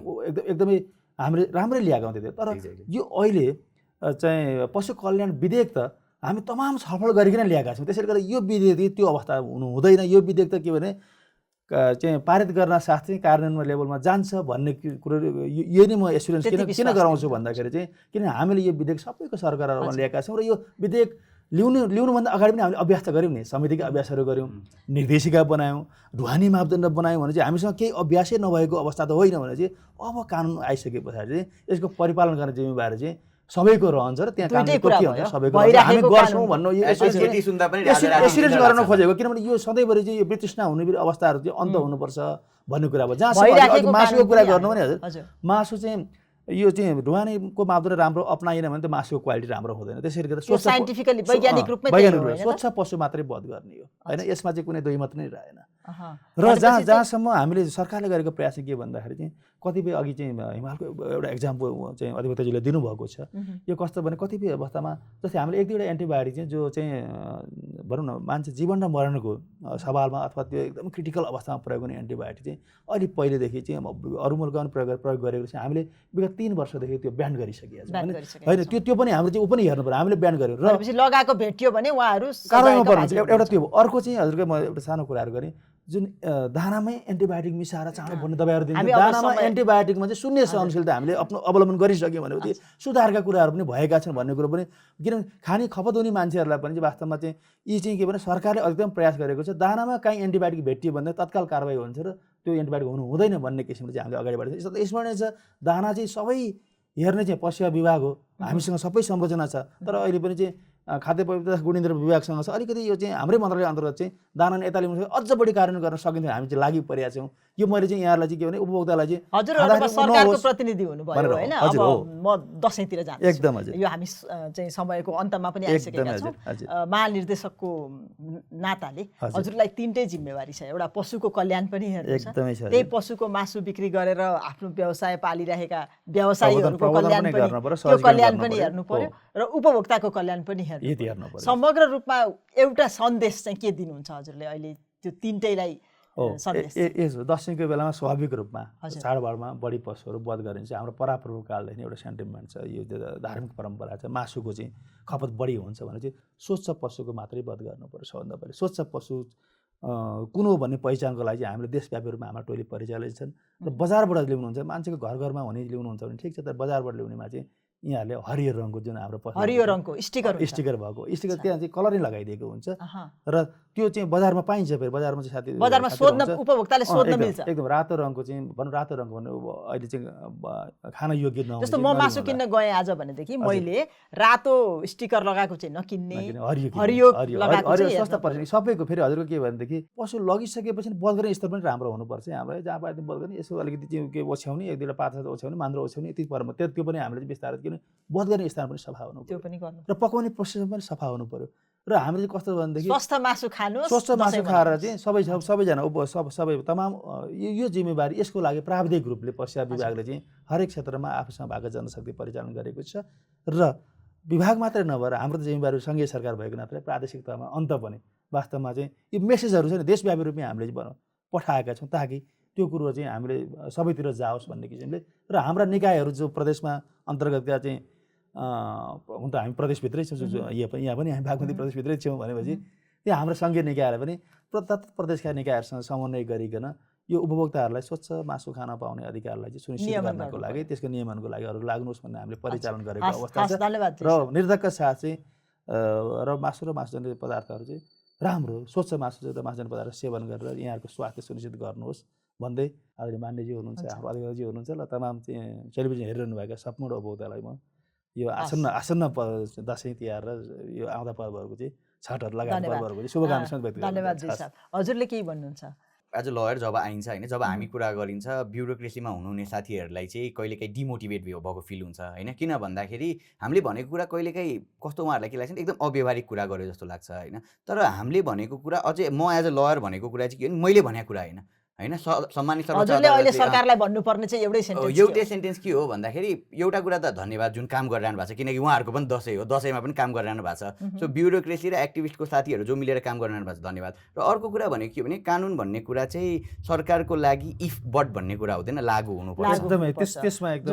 एकदमै हामीले राम्रै ल्याएका हुन्थ्यो। तर यो अहिले चाहिँ पशु कल्याण विधेयक त हामी तमाम छलफल गरिकन ल्याएका छौँ। त्यसैले गर्दा यो विधेयक त्यो अवस्था हुनु हुँदैन। यो विधेयक त के भने चाहिँ पारित गर्न साथ चाहिँ कार्यान्वयन लेभलमा जान्छ भन्ने कुरो यो नै म एस्युरेन्स किन गराउँछु भन्दाखेरि चाहिँ किन हामीले यो विधेयक सबैको सरकारहरूमा ल्याएका छौँ र यो विधेयक ल्याउनुभन्दा अगाडि पनि हामीले अभ्यास त गऱ्यौँ नि। समितिका अभ्यासहरू गऱ्यौँ, निर्देशिका बनायौँ, ढुवानी मापदण्ड बनायौँ भने चाहिँ हामीसँग केही अभ्यासै नभएको अवस्था त होइन भने चाहिँ अब कानुन आइसके पछाडि चाहिँ यसको परिपालन गर्ने जिम्मेवारी चाहिँ सबैको रहन्छ र त्यहाँ कानुन के हुन्छ सबैको हामी गर्छौँ भन्नु यो एस्युरेन्स गर्न खोजेको। किनभने यो सधैँभरि चाहिँ यो वितृष्णा हुने अवस्थाहरू चाहिँ अन्त हुनुपर्छ भन्ने कुरा भयो। जहाँसम्म मासुको कुरा गर्नु भने हजुर मासु चाहिँ यो चाहिँ ढुवानीको मापदण्ड राम्रो अपनाएन भने त मासुको क्वालिटी राम्रो हुँदैन। त्यसैले गर्दा साइन्टिफिकली वैज्ञानिक रूपमा स्वच्छ पशु मात्रै वध गर्ने हो होइन। यसमा चाहिँ कुनै दुई मत नै रहेन। र जहाँसम्म हामीले सरकारले गरेको प्रयास के भन्दाखेरि चाहिँ कतिपय अघि चाहिँ हिमालको एउटा एक्जाम्पल चाहिँ अधिवक्ताजीले दिनुभएको छ। यो कस्तो भने कतिपय अवस्थामा जस्तै हामीले एक दुईवटा एन्टिबायोटिक चाहिँ जो चाहिँ भनौँ न मान्छे जीवन र मरणको सवालमा अथवा त्यो एकदम क्रिटिकल अवस्थामा प्रयोग हुने एन्टिबायोटिक चाहिँ अहिले पहिलेदेखि चाहिँ अरू मुलुकमा प्रयोग गरेको चाहिँ हामीले विगत 3 वर्षदेखि त्यो ब्यान गरिसकेका छौँ होइन। त्यो पनि हाम्रो चाहिँ ऊ पनि हेर्नु पर्यो। हामीले ब्यान गर्यौँ र लगाएको भेटियो भने उहाँहरू कारबाहीमा पर्नुहुन्छ। एउटा त्यो अर्को चाहिँ हजुरको म एउटा सानो कुराहरू गरेँ जुन दानामै एन्टिबायोटिक मिसाएर चाँडो बढ्ने दबाईहरू दिन्छ। दानामा एन्टिबायोटिकमा चाहिँ शून्य सहनशीलता हामीले अवलम्बन गरिसक्यौँ भने त्यो सुधारका कुराहरू पनि भएका छन् भन्ने कुरो पनि किनभने खाने खपत हुने मान्छेहरूलाई पनि वास्तवमा चाहिँ यी चाहिँ के भने सरकारले एकदम प्रयास गरेको छ। दानामा काहीँ एन्टिबायोटिक भेटियो भने तत्काल कारबाही हुन्छ र त्यो एन्टिबायोटिक हुनु हुँदैन भन्ने किसिमले चाहिँ हामीले अगाडि बढेको छ। यसमा नै छ दाना चाहिँ सबै हेर्ने चाहिँ पशु विभाग हो, हामीसँग सबै संरचना छ। तर अहिले पनि चाहिँ खाद्य पदार्थ गुणिन्द्र विभागसँग छ। अलिकति यो चाहिँ हाम्रै मन्त्रालय अन्तर्गत चाहिँ दाना यता ल्याउनु अझ बढी कार्यान्वयन गर्न सकिन्थ्यो। हामी चाहिँ लागि परेका छौँ। यो मैले चाहिँ यहाँलाई चाहिँ के भने उपभोक्तालाई चाहिँ हजुरहरुको सरकारको प्रतिनिधि हुनुभयो हैन। अब म दशैंतिर जान्छु एकदम हजुर। यो हामी चाहिँ समयको अन्तमा पनि आइसकेका छौँ। महानिर्देशकको नाताले हजुरलाई तीनटै जिम्मेवारी छ। एउटा पशुको कल्याण पनि हेर्नु छ, त्यही पशुको मासु बिक्री गरेर आफ्नो व्यवसाय पालिरहेका व्यवसायीहरूको कल्याण पनि हेर्नु पर्यो र उपभोक्ताको कल्याण पनि हेर्नु पर्यो। समग्र रूपमा एउटा सन्देश चाहिँ के दिनुहुन्छ हजुरले अहिले त्यो तीनटैलाई? यसो दशैंको बेलामा स्वाभाविक रूपमा चाडबाडमा बढी पशुहरू वध गरिन्छ। हाम्रो परापूर्व कालदेखि एउटा सेन्टिमेन्ट छ, यो धार्मिक परम्परा छ। मासुको चाहिँ खपत बढी हुन्छ भने चाहिँ स्वच्छ पशुको मात्रै वध गर्नु पर्छ। सबभन्दा पहिले स्वच्छ पशु कुन हो भन्ने पहिचानको लागि चाहिँ हामीले देशव्यापी रूपमा हाम्रो टोली परिचालन छन् र बजारबाट ल्याउनुहुन्छ। मान्छेको घर घरमा हुने ल्याउनुहुन्छ भने ठिक छ, तर बजारबाट ल्याउनेमा चाहिँ यहाँहरूले हरियो रङको जुन हाम्रो हरियो रङको स्टिकर भएको स्टिकर त्यहाँ चाहिँ कलरै लगाइदिएको हुन्छ र त्यो चाहिँ बजारमा पाइन्छ। फेरि बजारमा चाहिँ बजारमा सोध्न उपभोक्ताले सोध्न मिल्छ। एकदम रातो रङको चाहिँ भनौँ रातो रङको भन्नु अहिले चाहिँ खान योग्य नहुन्छ। जस्तो म मासु किन्न गएँ आज भनेदेखि मैले रातो स्टिकर लगाएको चाहिँ नकिन्ने, हरियो सस्ता पर्छ सबैको। फेरि हजुरको के भनेदेखि पशु लगिसकेपछि वध गर्ने स्तर पनि राम्रो हुनुपर्छ। हाम्रो जहाँ पाए वध गर्ने यसो अलिकति चाहिँ के ओछ्याउने, एक दुईवटा पात ओछ्याउने, मान्द्रो ओछ्याउने यति परमा त्यो पनि हामीले बिस्तारै वध गर्ने स्थान पनि सफा हुनु पर्यो, त्यो पनि गर्नु र पकाउने प्रोसेस पनि सफा हुनु पर्यो। र हामीले चाहिँ कस्तो भनेदेखि स्वस्थ मासु खानुहोस्, स्वस्थ मासु दसैँ खाएर मनाउनुहोस्। चाहिँ सबैजना सबै तमाम यो जिम्मेवारी यसको लागि प्राविधिक रूपले पश्चात विभागले चाहिँ हरेक क्षेत्रमा आफूसँग भएको जनशक्ति परिचालन गरेको छ र विभाग मात्रै नभएर हाम्रो त जिम्मेवारी सङ्घीय सरकार भएको नाताले प्रादेशिक तहमा अन्त पनि वास्तवमा चाहिँ यो मेसेजहरू चाहिँ देशव्यापी रूपमा हामीले पठाएका छौँ ताकि त्यो कुरो चाहिँ हामीले सबैतिर जाओस् भन्ने किसिमले र हाम्रा निकायहरू जो प्रदेशमा अन्तर्गतका चाहिँ हुन त हामी प्रदेशभित्रै छौँ यहाँ पनि हामी बागमती प्रदेशभित्रै छौँ भनेपछि त्यहाँ हाम्रो सङ्घीय निकायलाई पनि प्रदेशका निकायहरूसँग समन्वय गरिकन यो उपभोक्ताहरूलाई स्वच्छ मासु खान पाउने अधिकारलाई चाहिँ सुनिश्चित गर्नको लागि त्यसको नियमनको लागि अरू लाग्नुहोस् भन्ने हामीले परिचालन गरेको अवस्था छ र निर्धक्क साथ चाहिँ र मासुजन्य पदार्थहरू चाहिँ राम्रो स्वच्छ मासुजन्य पदार्थ सेवन गरेर यहाँहरूको स्वास्थ्य सुनिश्चित गर्नुहोस् भन्दै आदरणीय मान्यजी हुनुहुन्छ हाम्रो अधिकारीजी हुनुहुन्छ र तमाम चाहिँ टेलिभिजन हेरिरहनु भएका सम्पूर्ण उपभोक्तालाई म यो आसन्न दसैँ तिहार र यो आउँदा पर्वहरूको चाहिँ छठहरू लगाउने पर्वहरूको चाहिँ शुभकामना व्यक्त गर्छु। धन्यवाद जी साहब। हजुरले के भन्नुहुन्छ? एज अ लयर जब आइन्छ होइन, जब हामी कुरा गरिन्छ ब्युरोक्रेसीमा हुनुहुने साथीहरूलाई चाहिँ कहिलेकाहीँ डिमोटिभेट भएको फिल हुन्छ होइन। किन भन्दाखेरि हामीले भनेको कुरा कहिलेकाहीँ कस्तो उहाँहरूलाई के लाग्छ नि एकदम अव्यवहारिक कुरा गर्यो जस्तो लाग्छ होइन। तर हामीले भनेको कुरा अझै म एज अ लयर भनेको कुरा चाहिँ के हो, मैले भनेको कुरा होइन होइन। सम्मानित हजुरले अहिले सरकारलाई भन्नुपर्ने चाहिँ एउटै सेन्टेन्स के हो भन्दाखेरि एउटा कुरा त धन्यवाद जुन काम गरिरहनु भएको छ, किनकि उहाँहरूको पनि दसैँ हो, दसैँमा पनि काम गरिरहनु भएको छ। सो ब्युरोक्रेसी र एक्टिभिस्टको साथीहरू जो मिलेर काम गरिरहनु भएको छ धन्यवाद। र अर्को कुरा भनेको के भने कानुन भन्ने कुरा चाहिँ सरकारको लागि इफ बट भन्ने कुरा हुँदैन, लागु हुनुपर्छ।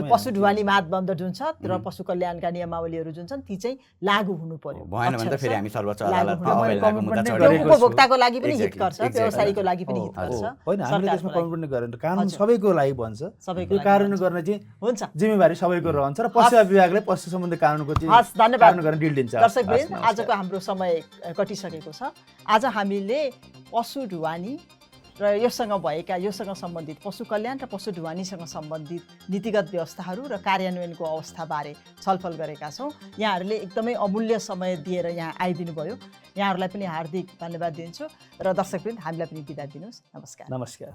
पशु ढुवानी मापदण्ड जुन छ र पशु कल्याणका नियमावलीहरू जुन छन् ती चाहिँ लागु हुनु पर्यो। भएन भने त फेरि हामी सर्वोच्च अदालतमा अवहेलनाको मुद्दा चढाएको उपभोक्ताको लागि पनि हितकर छ, व्यवसायीको लागि पनि हितकर छ। हामीले त्यसमा कमिटमेन्ट गरेर कानुन सबैको लागि भन्छ, यो कानुन गर्ने चाहिँ हुन्छ जिम्मेवारी सबैको रहन्छ र पशु विभागले पशु सम्बन्धी कानुनको चाहिँ कानुन गर्ने डिल दिन्छ। दर्शकवृन्द, आजको हाम्रो समय कटिसकेको छ। आज हामीले पशु ढुवानी र योसँग सम्बन्धित पशु कल्याण र पशु ढुवानीसँग सम्बन्धित नीतिगत व्यवस्थाहरू र कार्यान्वयनको अवस्थाबारे छलफल गरेका छौँ। यहाँहरूले एकदमै अमूल्य समय दिएर यहाँ आइदिनु भयो, यहाँहरूलाई पनि हार्दिक धन्यवाद दिन्छु र दर्शकवृन्द हामीलाई पनि बिदा दिनुहोस्। नमस्कार। नमस्कार।